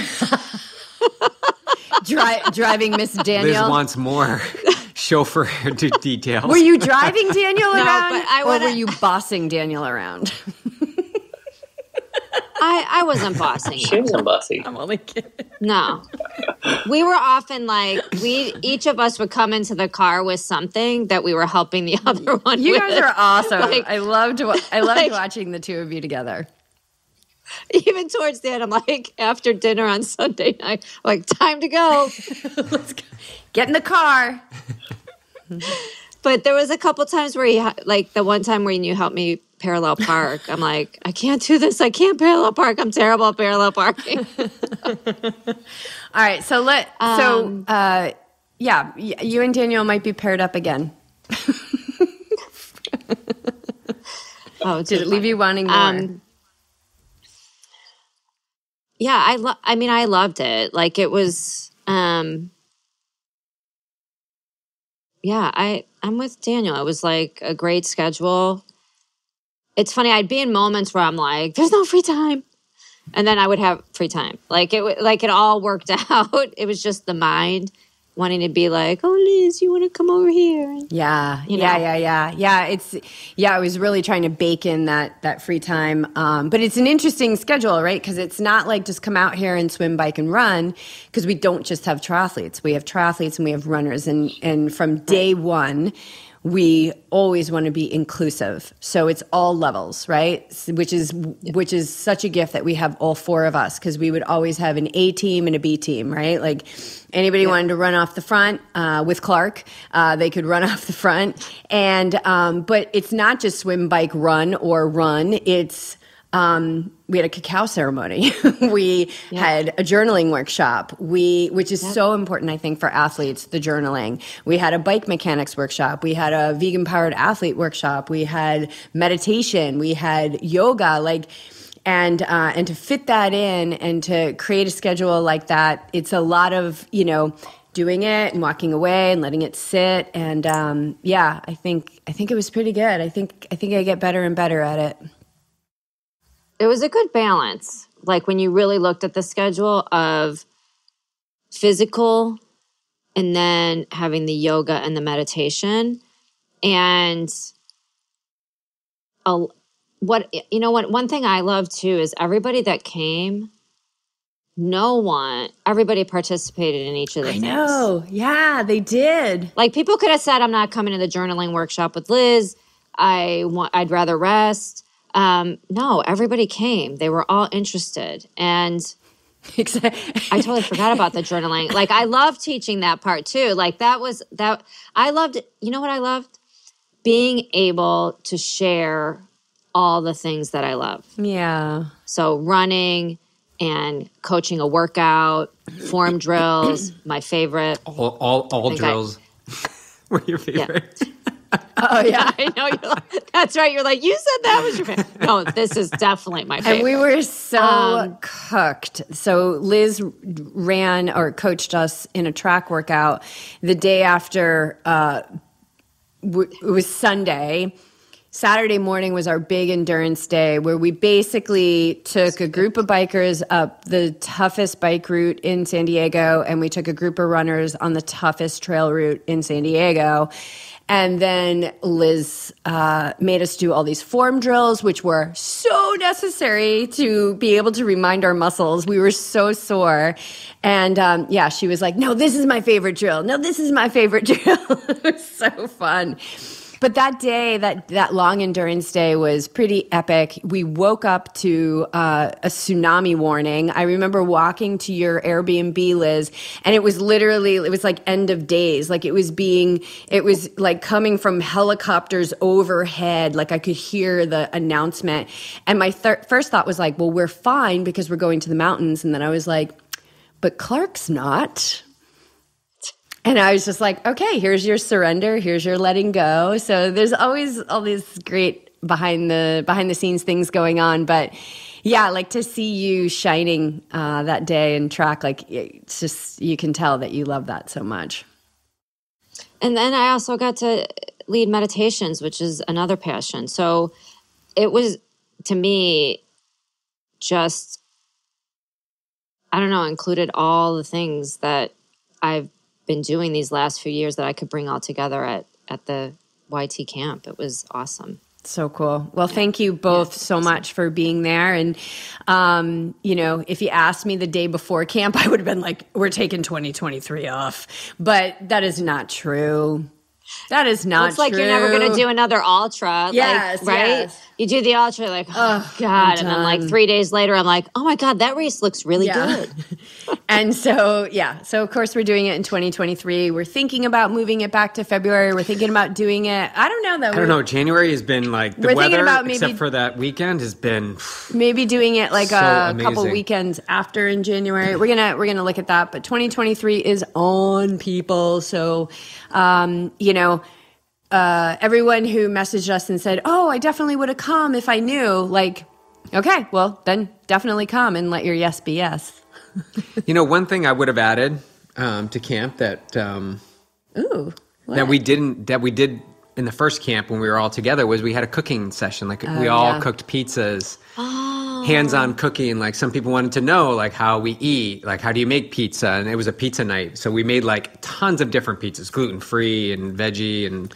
driving Miss Danielle. Liz wants more chauffeur details. Were you driving Daniel around, but or were you bossing Daniel around? I wasn't bossing. She wasn't bossy. I'm only kidding. No. We were often like, each of us would come into the car with something that we were helping the other one You with. guys are awesome. Like- I loved watching the two of you together. Even towards the end, I'm like, after dinner on Sunday night, I'm like, time to go. Let's go. Get in the car. But there was a couple times where like the one time when you helped me parallel park, I'm like, I can't do this. I can't parallel park. I'm terrible at parallel parking. All right. So yeah, you and Daniel might be paired up again. Oh, Did it leave you wanting more? Yeah, I loved it. Like it was, yeah, I'm with Daniel. It was like a great schedule. It's funny. I'd be in moments where I'm like, there's no free time. And then I would have free time. Like it all worked out. It was just the mind wanting to be like, oh, Liz, you want to come over here? Yeah. I was really trying to bake in that free time. But it's an interesting schedule, right? Because it's not like just come out here and swim, bike, and run. Because we don't just have triathletes. We have triathletes and we have runners. And from day one, we always want to be inclusive. So it's all levels, right? Which is such a gift that we have all four of us, because we would always have an A team and a B team, right? Like anybody wanted to run off the front with Clark, they could run off the front. And but it's not just swim, bike, run or run. It's we had a cacao ceremony. We had a journaling workshop, which is so important, I think, for athletes, the journaling. We had a bike mechanics workshop. We had a vegan-powered athlete workshop. We had meditation. We had yoga, and to fit that in and to create a schedule like that, it's a lot of, doing it and walking away and letting it sit. And I think it was pretty good. I think I get better and better at it. It was a good balance. Like when you really looked at the schedule of physical and then having the yoga and the meditation. And one thing I love too is everybody that came, everybody participated in each of the things. I know. Yeah, they did. Like people could have said, I'm not coming to the journaling workshop with Liz. I'd rather rest. No, everybody came. They were all interested. And I totally forgot about the journaling. Like I love teaching that part too. Like I loved it. You know what I loved? Being able to share all the things that I love. Yeah. So running and coaching a workout, form drills, my favorite. All drills were your favorite. Yeah. Oh, yeah, I know. That's right. You're like, you said that was your favorite. No, this is definitely my favorite. And we were so cooked. So Liz ran or coached us in a track workout the day after it was Sunday. Saturday morning was our big endurance day where we basically took a group of bikers up the toughest bike route in San Diego, and we took a group of runners on the toughest trail route in San Diego. And then Liz made us do all these form drills, which were so necessary to be able to remind our muscles. We were so sore. And she was like, no, this is my favorite drill. No, this is my favorite drill. It was so fun. But that day, that long endurance day was pretty epic. We woke up to a tsunami warning. I remember walking to your Airbnb, Liz, and it was like end of days. Like it was like coming from helicopters overhead. Like I could hear the announcement. And my first thought was like, well, we're fine because we're going to the mountains. And then I was like, but Clark's not. And I was just like, okay, here's your surrender. Here's your letting go. So there's always all these great behind the scenes things going on. But yeah, like to see you shining that day in track, like it's just, you can tell that you love that so much. And then I also got to lead meditations, which is another passion. So it was, to me, just, I don't know, included all the things that I've been doing these last few years that I could bring all together at the YT camp. It was awesome. So cool. Well, thank you both so much for being there. And, if you asked me the day before camp, I would have been like, we're taking 2023 off. But that is not true. That is not Looks like you're never going to do another ultra. Yes, right? yes. You do the ultra, like, oh God. And then like 3 days later, I'm like, oh my God, that race looks really good. And so, so of course we're doing it in 2023. We're thinking about moving it back to February. We're thinking about doing it. I don't know. January has been like, the weather, except for that weekend, has been maybe doing it like so a amazing. couple weekends after in January. We're gonna look at that. But 2023 is on, people. So, everyone who messaged us and said, oh, I definitely would have come if I knew, like, okay, well, then definitely come and let your yes be yes. One thing I would have added to camp that we did in the first camp when we were all together was we had a cooking session. Like we all cooked pizzas, hands-on cooking. Like some people wanted to know like how we eat, like how do you make pizza? And it was a pizza night. So we made like tons of different pizzas, gluten-free and veggie and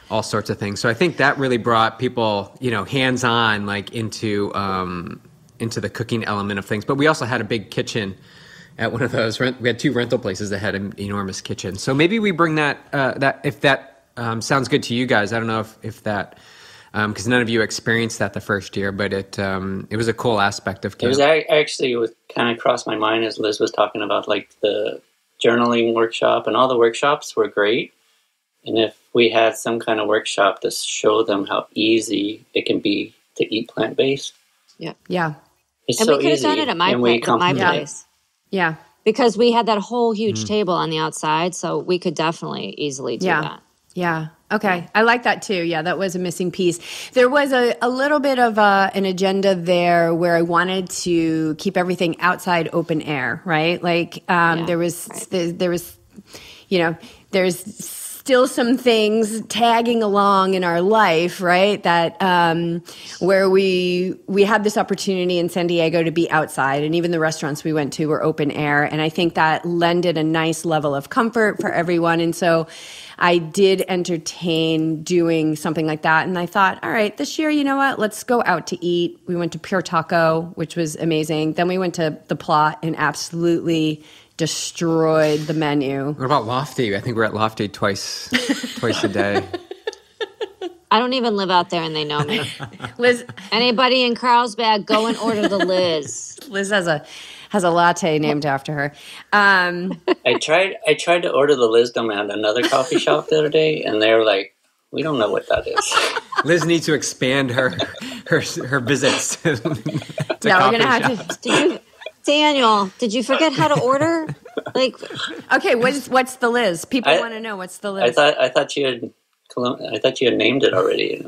all sorts of things. So I think that really brought people, hands-on like into the cooking element of things. But we also had a big kitchen at one of those. We had 2 rental places that had an enormous kitchen. So maybe we bring that if that sounds good to you guys. I don't know if that, because none of you experienced that the first year, but it was a cool aspect of camp. It was actually was kind of crossed my mind as Liz was talking about like the journaling workshop, and all the workshops were great. And if we had some kind of workshop to show them how easy it can be to eat plant-based. Yeah. It's and so we could have easy, done it at my place. Yeah. Because we had that whole huge table on the outside, so we could definitely easily do that. Yeah. Okay. I like that too. Yeah, that was a missing piece. There was a little bit of an agenda there where I wanted to keep everything outside open air, right? Like there's still some things tagging along in our life, right? That where we had this opportunity in San Diego to be outside, and even the restaurants we went to were open air, and I think that lended a nice level of comfort for everyone. And so I did entertain doing something like that, and I thought, all right, this year, you know what? Let's go out to eat. We went to Pure Taco, which was amazing. Then we went to The Plot and absolutely destroyed the menu. What about Lofty? I think we're at Lofty twice a day. I don't even live out there and they know me. Liz, anybody in Carlsbad, go and order the Liz. Liz has a latte named after her. I tried to order the Lisdom at another coffee shop the other day, and they're like, we don't know what that is. Liz needs to expand her visits to coffee shops. Daniel, did you forget how to order? Okay, what's the Liz? People want to know what's the Liz. I thought you had named it already.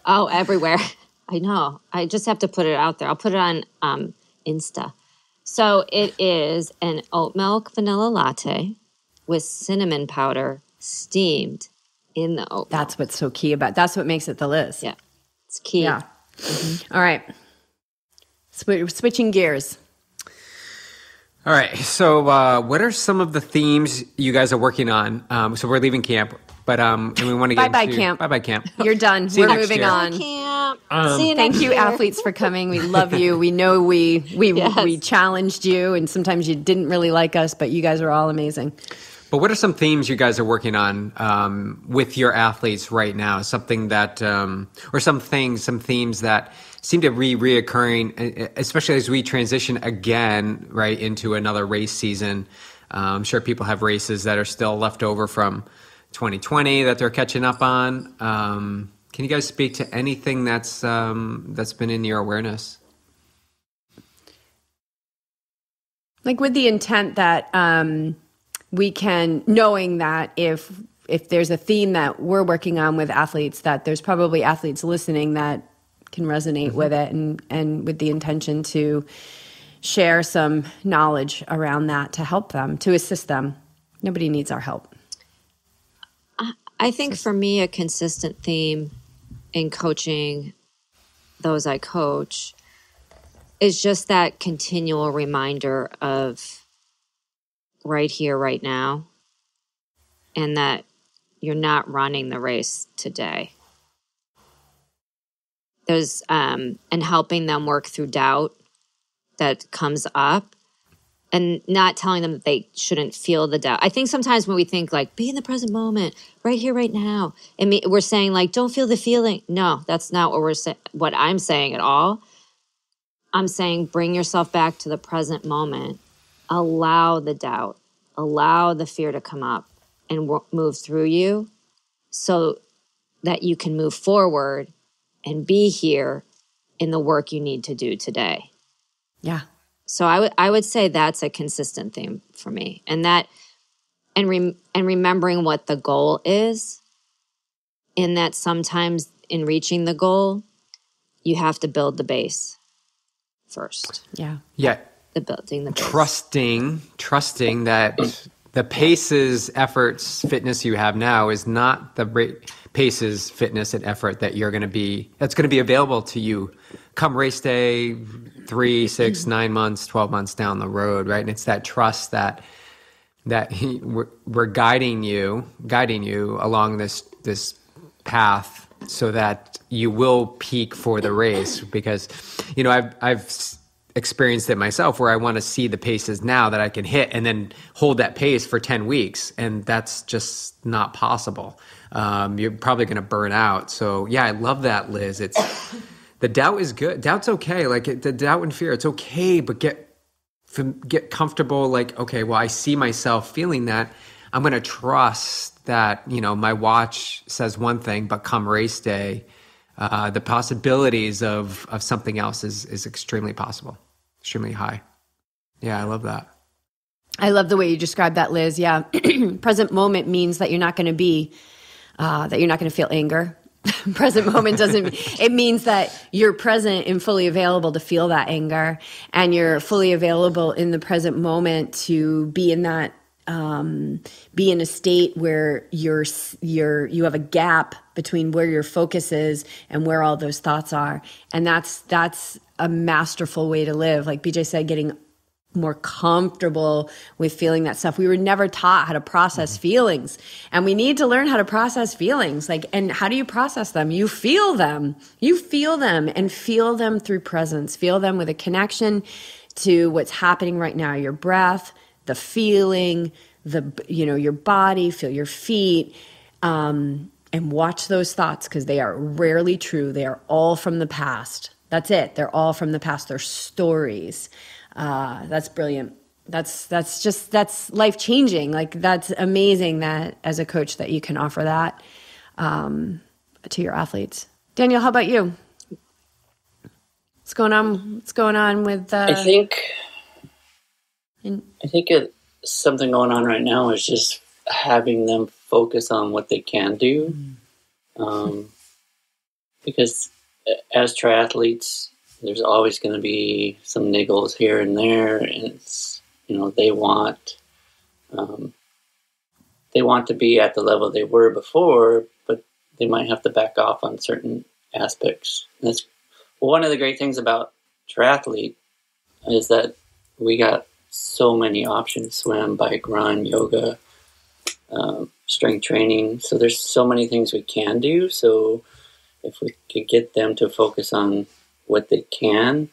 Oh, everywhere. I know. I just have to put it out there. I'll put it on Insta. So it is an oat milk vanilla latte with cinnamon powder steamed in the oat milk. That's what's so key about. That's what makes it the Liz. Yeah, it's key. Yeah. Mm-hmm. All right. Switching gears. All right. So, what are some of the themes you guys are working on? So we're leaving camp, but and we want to get bye camp. Bye camp. You're done. We're moving on. Camp. See you Thank you, athletes, for coming. We love you. We know we challenged you, and sometimes you didn't really like us, but you guys are all amazing. But what are some themes you guys are working on with your athletes right now? Something that, or some themes that seem to be reoccurring, especially as we transition again, right, into another race season. I'm sure people have races that are still left over from 2020 that they're catching up on. Can you guys speak to anything that's been in your awareness? Like with the intent that we can, knowing that if there's a theme that we're working on with athletes, that there's probably athletes listening that can resonate with it, and with the intention to share some knowledge around that to help them, to assist them. Nobody needs our help. I think for me, a consistent theme in coaching those I coach is just that continual reminder of right here, right now, and that you're not running the race today. There's, and helping them work through doubt that comes up, and not telling them that they shouldn't feel the doubt. I think sometimes when we think like, be in the present moment, right here, right now, and we're saying like, don't feel the feeling. No, that's not what I'm saying at all. I'm saying bring yourself back to the present moment. Allow the doubt, allow the fear to come up and move through you so that you can move forward and be here in the work you need to do today. Yeah. So I would say that's a consistent theme for me, and remembering what the goal is, in that sometimes in reaching the goal, you have to build the base first. Yeah. Yeah. Building the base. Trusting that the paces, efforts, fitness you have now is not the paces, fitness, and effort that's going to be available to you come race day 3, 6, 9 months, 12 months down the road, right? And it's that trust that we're guiding you along this path so that you will peak for the race. Because, I've experienced it myself where I want to see the paces now that I can hit and then hold that pace for 10 weeks. And that's just not possible. You're probably going to burn out. So yeah, I love that, Liz. The doubt is good. Doubt's okay. Like the doubt and fear, it's okay, but get comfortable. Like, okay, well, I see myself feeling that. I'm going to trust that, my watch says one thing, but come race day, the possibilities of something else is extremely possible. Extremely high. Yeah, I love that. I love the way you described that, Liz. Yeah. Present moment means that you're not going to feel anger. Present moment it means that you're present and fully available to feel that anger, and you're fully available in the present moment to be in that, be in a state where you have a gap between where your focus is and where all those thoughts are. And that's a masterful way to live. Like BJ said, getting more comfortable with feeling that stuff. We were never taught how to process feelings, and we need to learn how to process feelings. And how do you process them? You feel them and feel them through presence, feel them with a connection to what's happening right now, your breath, the feeling, your body, feel your feet, and watch those thoughts, because they are rarely true. They are all from the past. That's it. They're all from the past. They're stories. That's brilliant. That's life-changing. Like, that's amazing that as a coach that you can offer that to your athletes. Daniel, how about you? What's going on with I think something going on right now is just having them focus on what they can do. Because as triathletes, there's always going to be some niggles here and there, and it's, they want to be at the level they were before, but they might have to back off on certain aspects. And that's one of the great things about triathlete, is that we got so many options: swim, bike, run, yoga, strength training. So there's so many things we can do. So if we could get them to focus on what they can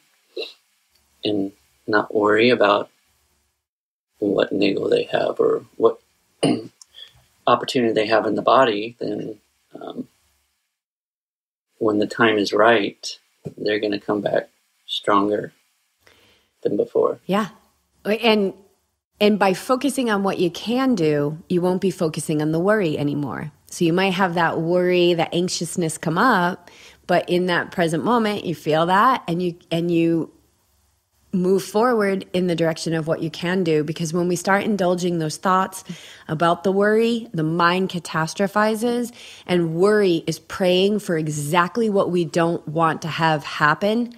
and not worry about what niggle they have or what opportunity they have in the body, then when the time is right, they're going to come back stronger than before. Yeah. And by focusing on what you can do, you won't be focusing on the worry anymore. So you might have that worry, that anxiousness come up, but in that present moment, you feel that and you move forward in the direction of what you can do. Because when we start indulging those thoughts about the worry, the mind catastrophizes, and worry is praying for exactly what we don't want to have happen.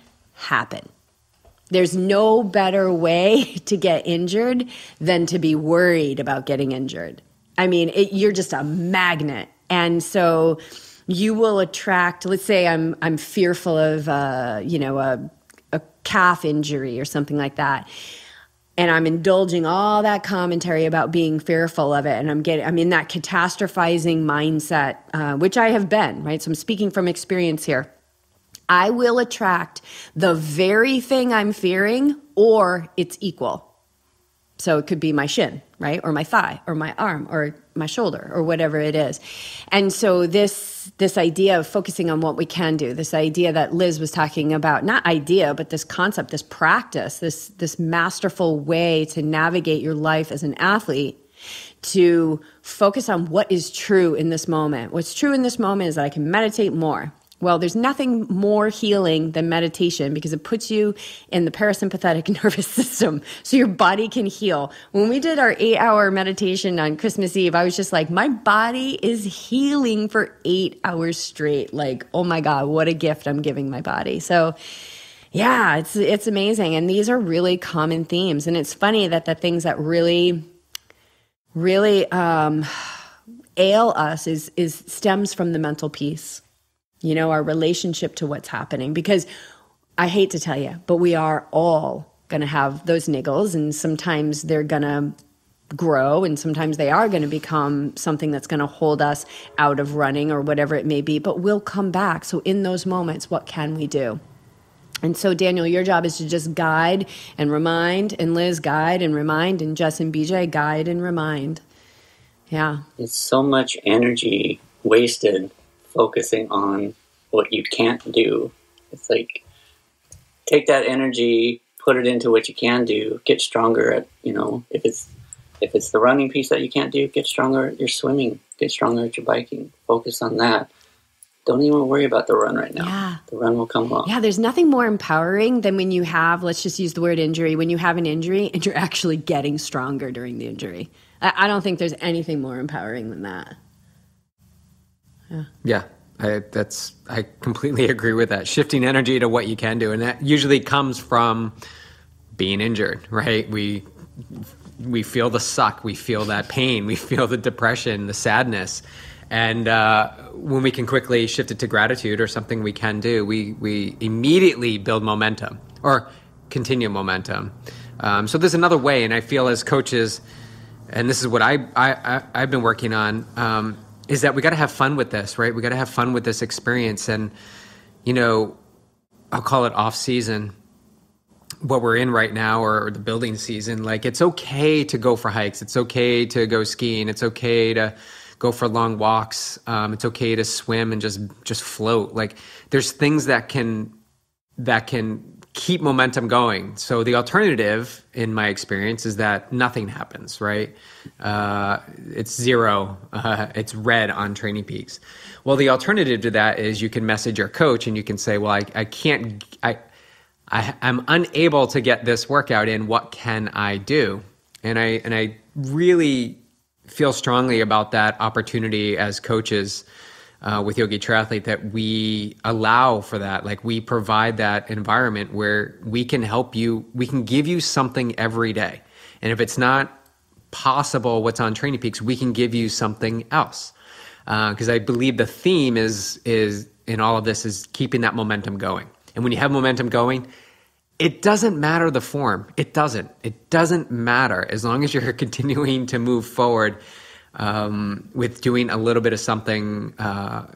There's no better way to get injured than to be worried about getting injured. I mean, you're just a magnet. And so you will attract, let's say I'm fearful of, a calf injury or something like that. and I'm indulging all that commentary about being fearful of it. And I'm in that catastrophizing mindset, which I have been, right? So I'm speaking from experience here. I will attract the very thing I'm fearing or its equal. So it could be my shin, right? Or my thigh or my arm or my shoulder or whatever it is. And so this idea of focusing on what we can do, this idea that Liz was talking about, not idea, but this concept, this practice, this masterful way to navigate your life as an athlete, to focus on what is true in this moment. What's true in this moment is that I can meditate more. Well, there's nothing more healing than meditation because it puts you in the parasympathetic nervous system so your body can heal. When we did our 8-hour meditation on Christmas Eve, I was just like, my body is healing for 8 hours straight. Like, oh my God, what a gift I'm giving my body. So yeah, it's amazing. And these are really common themes. And it's funny that the things that really ail us is stems from the mental piece. You know, our relationship to what's happening. Because I hate to tell you, but we are all going to have those niggles, and sometimes they're going to grow, and sometimes they are going to become something that's going to hold us out of running or whatever it may be, but we'll come back. So in those moments, what can we do? And so, Daniel, your job is to just guide and remind, and Liz, guide and remind, and Jess and BJ, guide and remind. Yeah. It's so much energy wasted focusing on what you can't do. It's like, take that energy, put it into what you can do, get stronger at, if it's the running piece that you can't do, get stronger at your swimming, get stronger at your biking, focus on that. Don't even worry about the run right now. Yeah. The run will come along. Yeah, there's nothing more empowering than when you have, let's just use the word injury, when you have an injury and you're actually getting stronger during the injury. I don't think there's anything more empowering than that. Yeah, I completely agree with that. Shifting energy to what you can do, and that usually comes from being injured, right? We feel the suck, we feel that pain, we feel the depression, the sadness, and when we can quickly shift it to gratitude or something we can do, we immediately build momentum or continue momentum. So there's another way, and I feel as coaches, and this is what I've been working on. Is that we got to have fun with this, right? We got to have fun with this experience. And, I'll call it off season, what we're in right now, or the building season. Like, it's okay to go for hikes. It's okay to go skiing. It's okay to go for long walks. It's okay to swim and just float. Like, there's things that can keep momentum going. So the alternative, in my experience, is that nothing happens, right? It's zero. It's red on Training Peaks. Well, the alternative to that is you can message your coach and you can say, well, I'm unable to get this workout in. What can I do? And I really feel strongly about that opportunity as coaches with YogiTriathlete, that we allow for that. Like, we provide that environment where we can help you, we can give you something every day. And if it's not possible what's on Training Peaks, we can give you something else. Because I believe the theme is in all of this is keeping that momentum going. And when you have momentum going, it doesn't matter the form. It doesn't matter as long as you're continuing to move forward. With doing a little bit of something,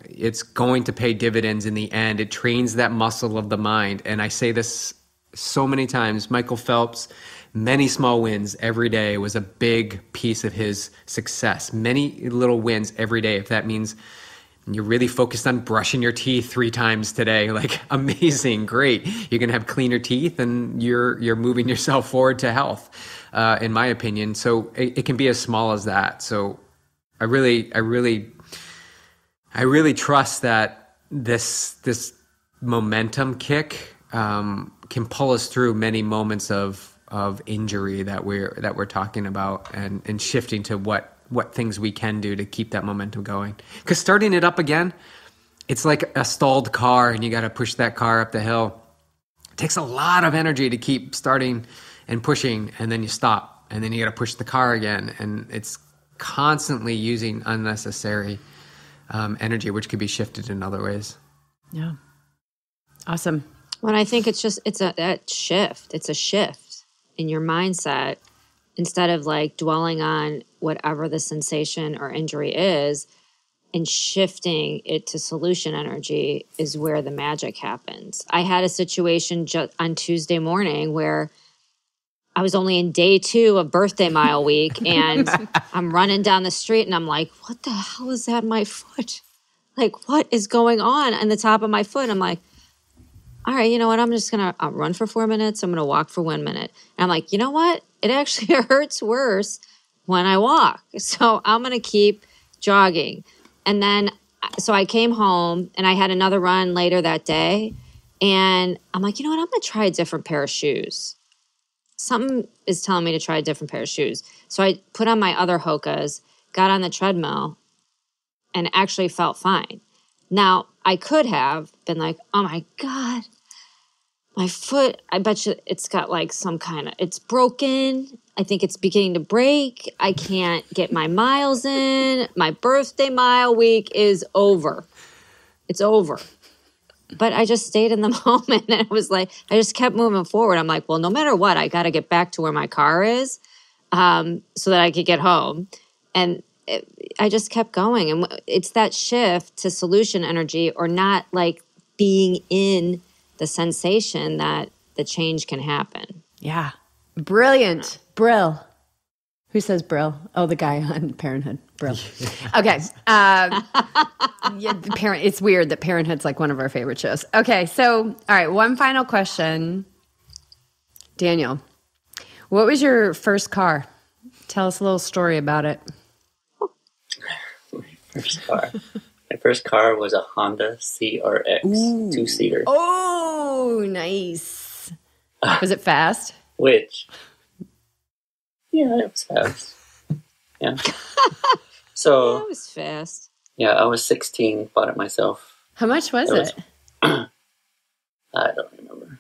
it's going to pay dividends in the end. It trains that muscle of the mind. And I say this so many times, Michael Phelps, many small wins every day was a big piece of his success. Many little wins every day. If that means you're really focused on brushing your teeth 3 times today, like, amazing, great. You're going to have cleaner teeth and you're moving yourself forward to health, in my opinion. So it can be as small as that. So I really trust that this momentum kick can pull us through many moments of injury that we're talking about, and shifting to what things we can do to keep that momentum going. Because starting it up again, it's like a stalled car, and you got to push that car up the hill. It takes a lot of energy to keep starting and pushing, and then you stop, and then you got to push the car again, and it's constantly using unnecessary energy, which could be shifted in other ways. Yeah. Awesome. Well, I think it's a shift. It's a shift in your mindset, instead of like dwelling on whatever the sensation or injury is and shifting it to solution energy is where the magic happens. I had a situation on Tuesday morning where I was only in day 2 of birthday mile week, and I'm running down the street and I'm like, what the hell is that in my foot? Like, what is going on the top of my foot? I'm like, all right, you know what? I'm just going to run for 4 minutes. I'm going to walk for 1 minute. And I'm like, you know what? It actually hurts worse when I walk. So I'm going to keep jogging. And then, so I came home and I had another run later that day. And I'm like, you know what? I'm going to try a different pair of shoes. Something is telling me to try a different pair of shoes. So I put on my other Hokas, got on the treadmill, and actually felt fine. Now, I could have been like, oh my God, my foot, I bet you it's got like some kind of, it's broken. I think it's beginning to break. I can't get my miles in. My birthday mile week is over. It's over. But I just stayed in the moment, and it was like, I just kept moving forward. I'm like, well, no matter what, I got to get back to where my car is so that I could get home. And I just kept going. And it's that shift to solution energy, or not like being in the sensation, that the change can happen. Yeah. Brilliant. Brill. Who says Brill? Oh, the guy on Parenthood. Brill. Okay. It's weird that Parenthood's like one of our favorite shows. Okay. So, all right. One final question. Daniel, what was your first car? Tell us a little story about it. My first car was a Honda CRX 2-seater. Oh, nice. Was it fast? Which, yeah, it was fast. Yeah. So That was fast. yeah, I was 16, bought it myself. How much was it? I don't remember.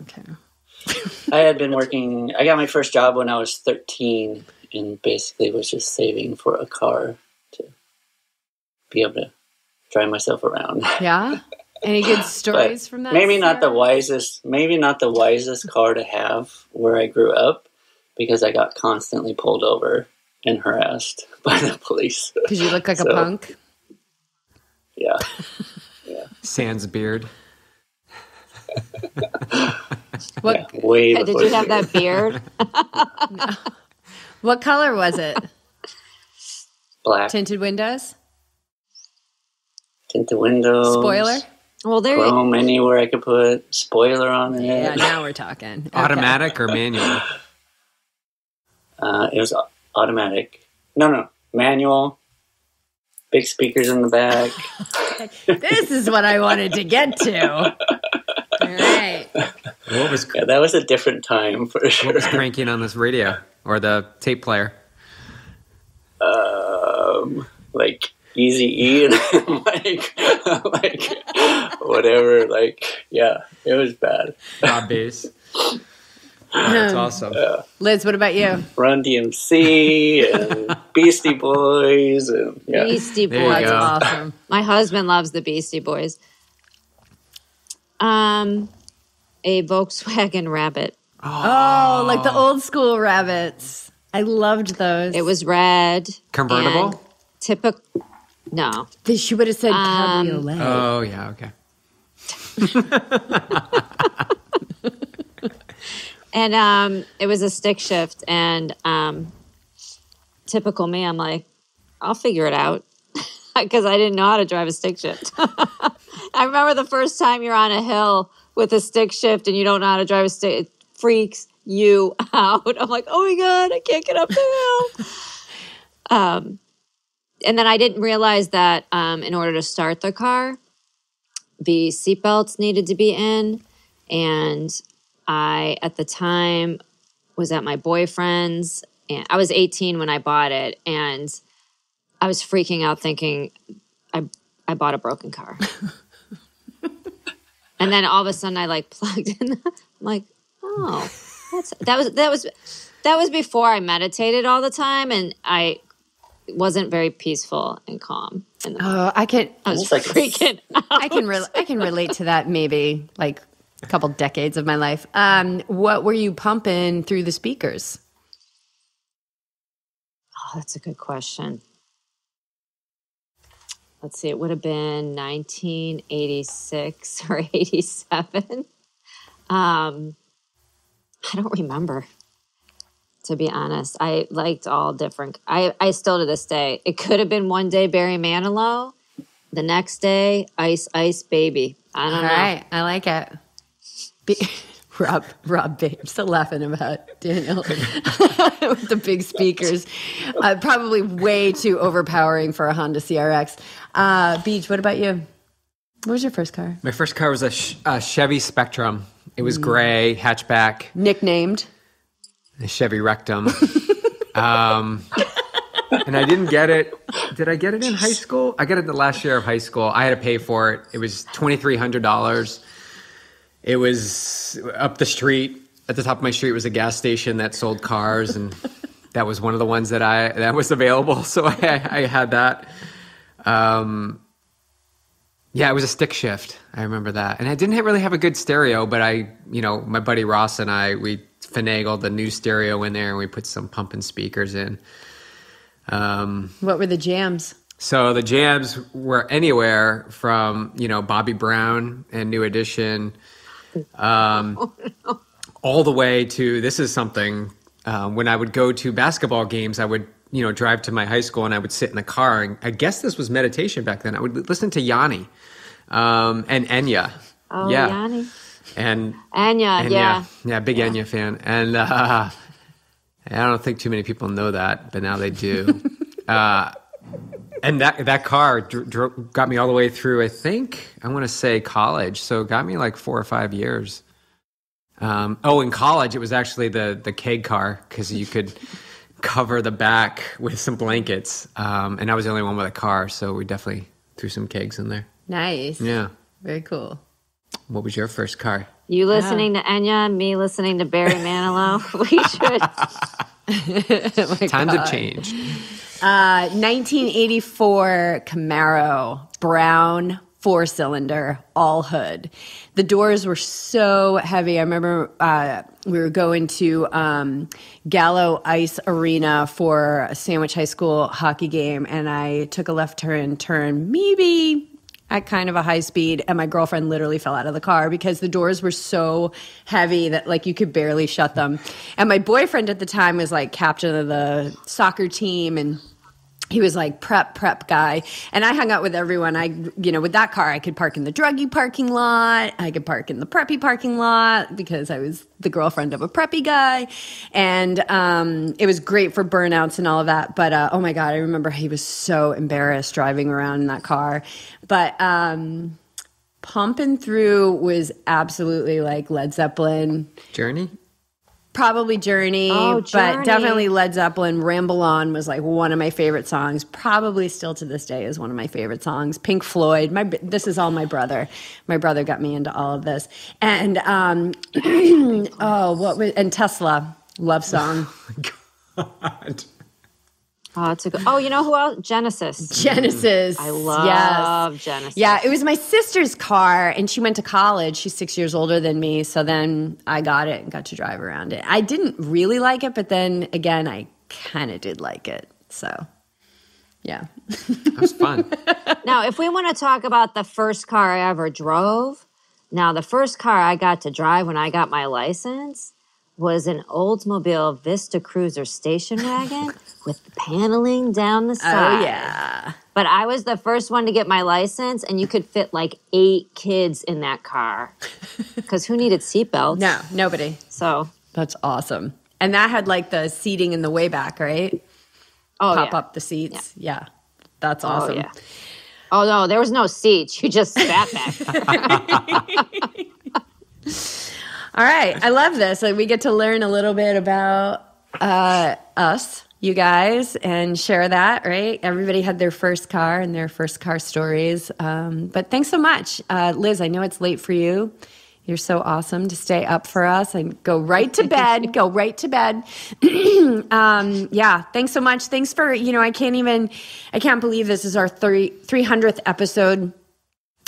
Okay. I had been working, I got my first job when I was 13, and basically was just saving for a car to be able to drive myself around. Yeah? Any good stories from that? Maybe not the wisest car to have where I grew up, because I got constantly pulled over and harassed by the police. Because you look like a punk? Yeah. Yeah. Sans beard. What? Yeah, way Did you have that beard? No. What color was it? Black. Tinted windows? Tinted windows. Spoiler? Well, there. Chrome anywhere I could put. Spoiler on it. Yeah, now we're talking. Okay. Automatic or manual? It was automatic. No, manual. Big speakers in the back. This is what I wanted to get to. All right. Yeah, that was a different time for sure. What was cranking on this radio or the tape player? Like Easy-E and like whatever. Like, yeah, it was bad. Bob Bass. That's awesome. Liz, what about you? Run DMC and Beastie Boys and yeah. Beastie There you Boys. go. That's awesome. My husband loves the Beastie Boys. A Volkswagen Rabbit. Oh, like the old school rabbits. I loved those. It was red. Convertible? Typical. No. She would have said cabriolet. Oh, yeah, okay. And it was a stick shift. And typical me, I'm like, I'll figure it out. Because I didn't know how to drive a stick shift. I remember the first time you're on a hill with a stick shift and you don't know how to drive a stick. It freaks you out. I'm like, oh my God, I can't get up the hill. And then I didn't realize that in order to start the car, the seatbelts needed to be in. And I, at the time, was at my boyfriend's. And I was 18 when I bought it. And I was freaking out thinking I bought a broken car. And then all of a sudden I like plugged in. I'm like, oh, that was before I meditated all the time, and I wasn't very peaceful and calm. And I was like freaking out. I can relate to that maybe, like a couple decades of my life. What were you pumping through the speakers? Oh, that's a good question. Let's see, it would have been 1986 or 87. I don't remember, to be honest. I liked all different. I still to this day. It could have been one day Barry Manilow, the next day Ice Ice Baby. I don't know. All right, I like it. Rob Babe, still laughing about Daniel with the big speakers. Probably way too overpowering for a Honda CRX. Beach, what about you? What was your first car? My first car was a Chevy Spectrum. It was gray, hatchback. Nicknamed? A Chevy Rectum. And I didn't get it. Did I get it in high school? I got it the last year of high school. I had to pay for it. It was $2,300. It was up the street. At the top of my street was a gas station that sold cars, and that was one of the ones that was available. So I had that. Yeah, it was a stick shift. I remember that. And I didn't really have a good stereo, but my buddy Ross and we finagled the new stereo in there, and we put some pumping speakers in. What were the jams? So the jams were anywhere from, Bobby Brown and New Edition, all the way to, this is something, when I would go to basketball games, I would, drive to my high school and I would sit in the car, and I guess this was meditation back then. I would listen to Yanni, and Enya. Oh, yeah. Yanni. And Enya, yeah. Yeah, big Enya fan. And I don't think too many people know that, but now they do. And that car got me all the way through, I want to say college. So it got me like 4 or 5 years. In college, it was actually the keg car, because you could cover the back with some blankets. And I was the only one with a car, so we definitely threw some kegs in there. Nice. Yeah. Very cool. What was your first car? You listening to Enya, me listening to Barry Manilow. We should. Times have changed. 1984 Camaro, brown, 4-cylinder, all hood. The doors were so heavy. I remember we were going to Gallo Ice Arena for a Sandwich High School hockey game, and I took a left turn, maybe at kind of a high speed, and my girlfriend literally fell out of the car because the doors were so heavy that like you could barely shut them. And my boyfriend at the time was like captain of the soccer team, and he was like prep guy. And I hung out with everyone. With that car, I could park in the druggy parking lot. I could park in the preppy parking lot because I was the girlfriend of a preppy guy. And it was great for burnouts and all of that. But oh my God, I remember he was so embarrassed driving around in that car. But pumping through was absolutely like Led Zeppelin. Journey? Probably Journey, but definitely Led Zeppelin. Ramble On was like one of my favorite songs. Probably still to this day is one of my favorite songs. Pink Floyd. This is all my brother. My brother got me into all of this. And and Tesla, love song. Oh my God. Oh, it's a good. Oh, you know who else? Genesis. I love Genesis. Yeah, it was my sister's car, and she went to college. She's 6 years older than me, so then I got it and got to drive around it. I didn't really like it, but then again, I kind of did like it. So, yeah. That was fun. Now, if we want to talk about the first car I ever drove, the first car I got to drive when I got my license was an Oldsmobile Vista Cruiser station wagon with paneling down the side. Oh, yeah. But I was the first one to get my license, and you could fit like 8 kids in that car. Because who needed seatbelts? No, nobody. So that's awesome. And that had like the seating in the way back, right? Oh, Pop up the seats. Yeah. That's awesome. Oh, yeah. Oh, no, there was no seats. You just sat back. All right. I love this. Like, we get to learn a little bit about us, you guys, and share that, right? Everybody had their first car and their first car stories. But thanks so much. Liz, I know it's late for you. You're so awesome to stay up for us and go right to bed. Go right to bed. Yeah, thanks so much. Thanks for, I can't believe this is our 300th episode.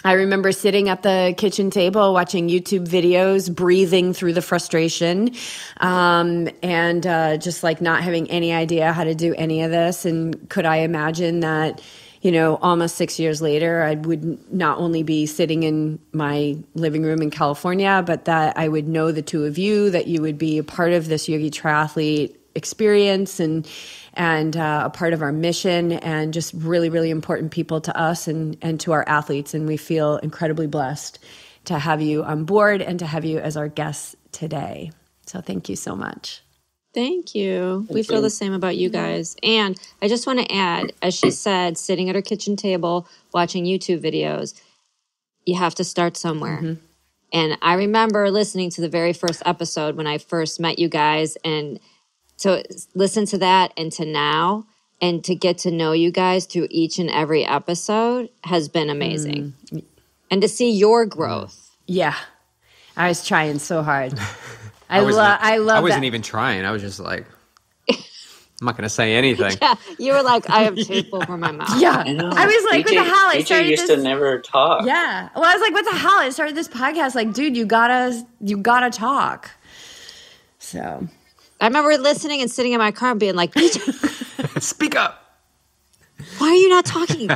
I remember sitting at the kitchen table watching YouTube videos, breathing through the frustration, and just like not having any idea how to do any of this. And could I imagine that, almost 6 years later, I would not only be sitting in my living room in California, but that I would know the two of you, that you would be a part of this Yogi Triathlete experience and a part of our mission, and just really, really important people to us and to our athletes. And we feel incredibly blessed to have you on board and to have you as our guest today. So thank you so much. Thank you. We feel the same about you guys. And I just want to add, as she said, sitting at her kitchen table, watching YouTube videos, you have to start somewhere. Mm-hmm. And I remember listening to the very first episode when I first met you guys, and to listen to that and to now, and to get to know you guys through each and every episode has been amazing. And to see your growth. Yeah. I was trying so hard. I wasn't that. even trying. I was just like, I'm not going to say anything. Yeah, you were like, I have tape over my mouth. Yeah. I was like, what the hell? I started used to never talk. Yeah. Well, I was like, what the hell? I started this podcast. Like, dude, you gotta talk. So I remember listening and sitting in my car and being like, BJ, speak up. Why are you not talking?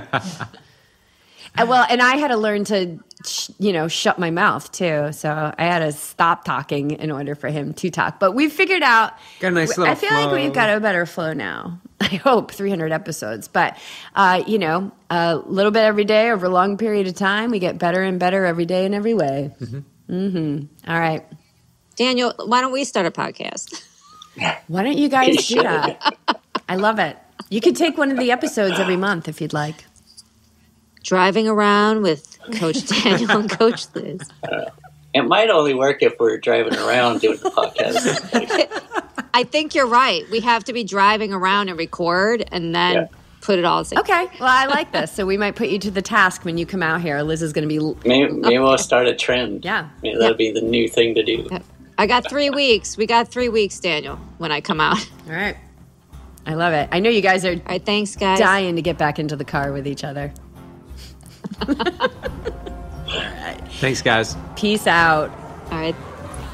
Well, and I had to learn to, shut my mouth too. So I had to stop talking in order for him to talk. But we've figured out. Got a nice little I feel flow. like we've got a better flow now. I hope 300 episodes. But, a little bit every day over a long period of time. We get better and better every day in every way. All right. Daniel, why don't we start a podcast? Why don't you guys do that? I love it. You could take one of the episodes every month if you'd like. Driving around with Coach Daniel and Coach Liz. It might only work if we're driving around doing the podcast. I think you're right. We have to be driving around and record and then put it all together. Okay. Well, I like this. So we might put you to the task when you come out here. Liz is going to be... Maybe we'll start a trend. Yeah. Maybe that'll be the new thing to do. I got 3 weeks. We got 3 weeks, Daniel, when I come out. All right. I love it. I know you guys are all right, thanks, guys. Dying to get back into the car with each other. All right. Thanks, guys. Peace out. All right.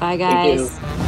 Bye, guys.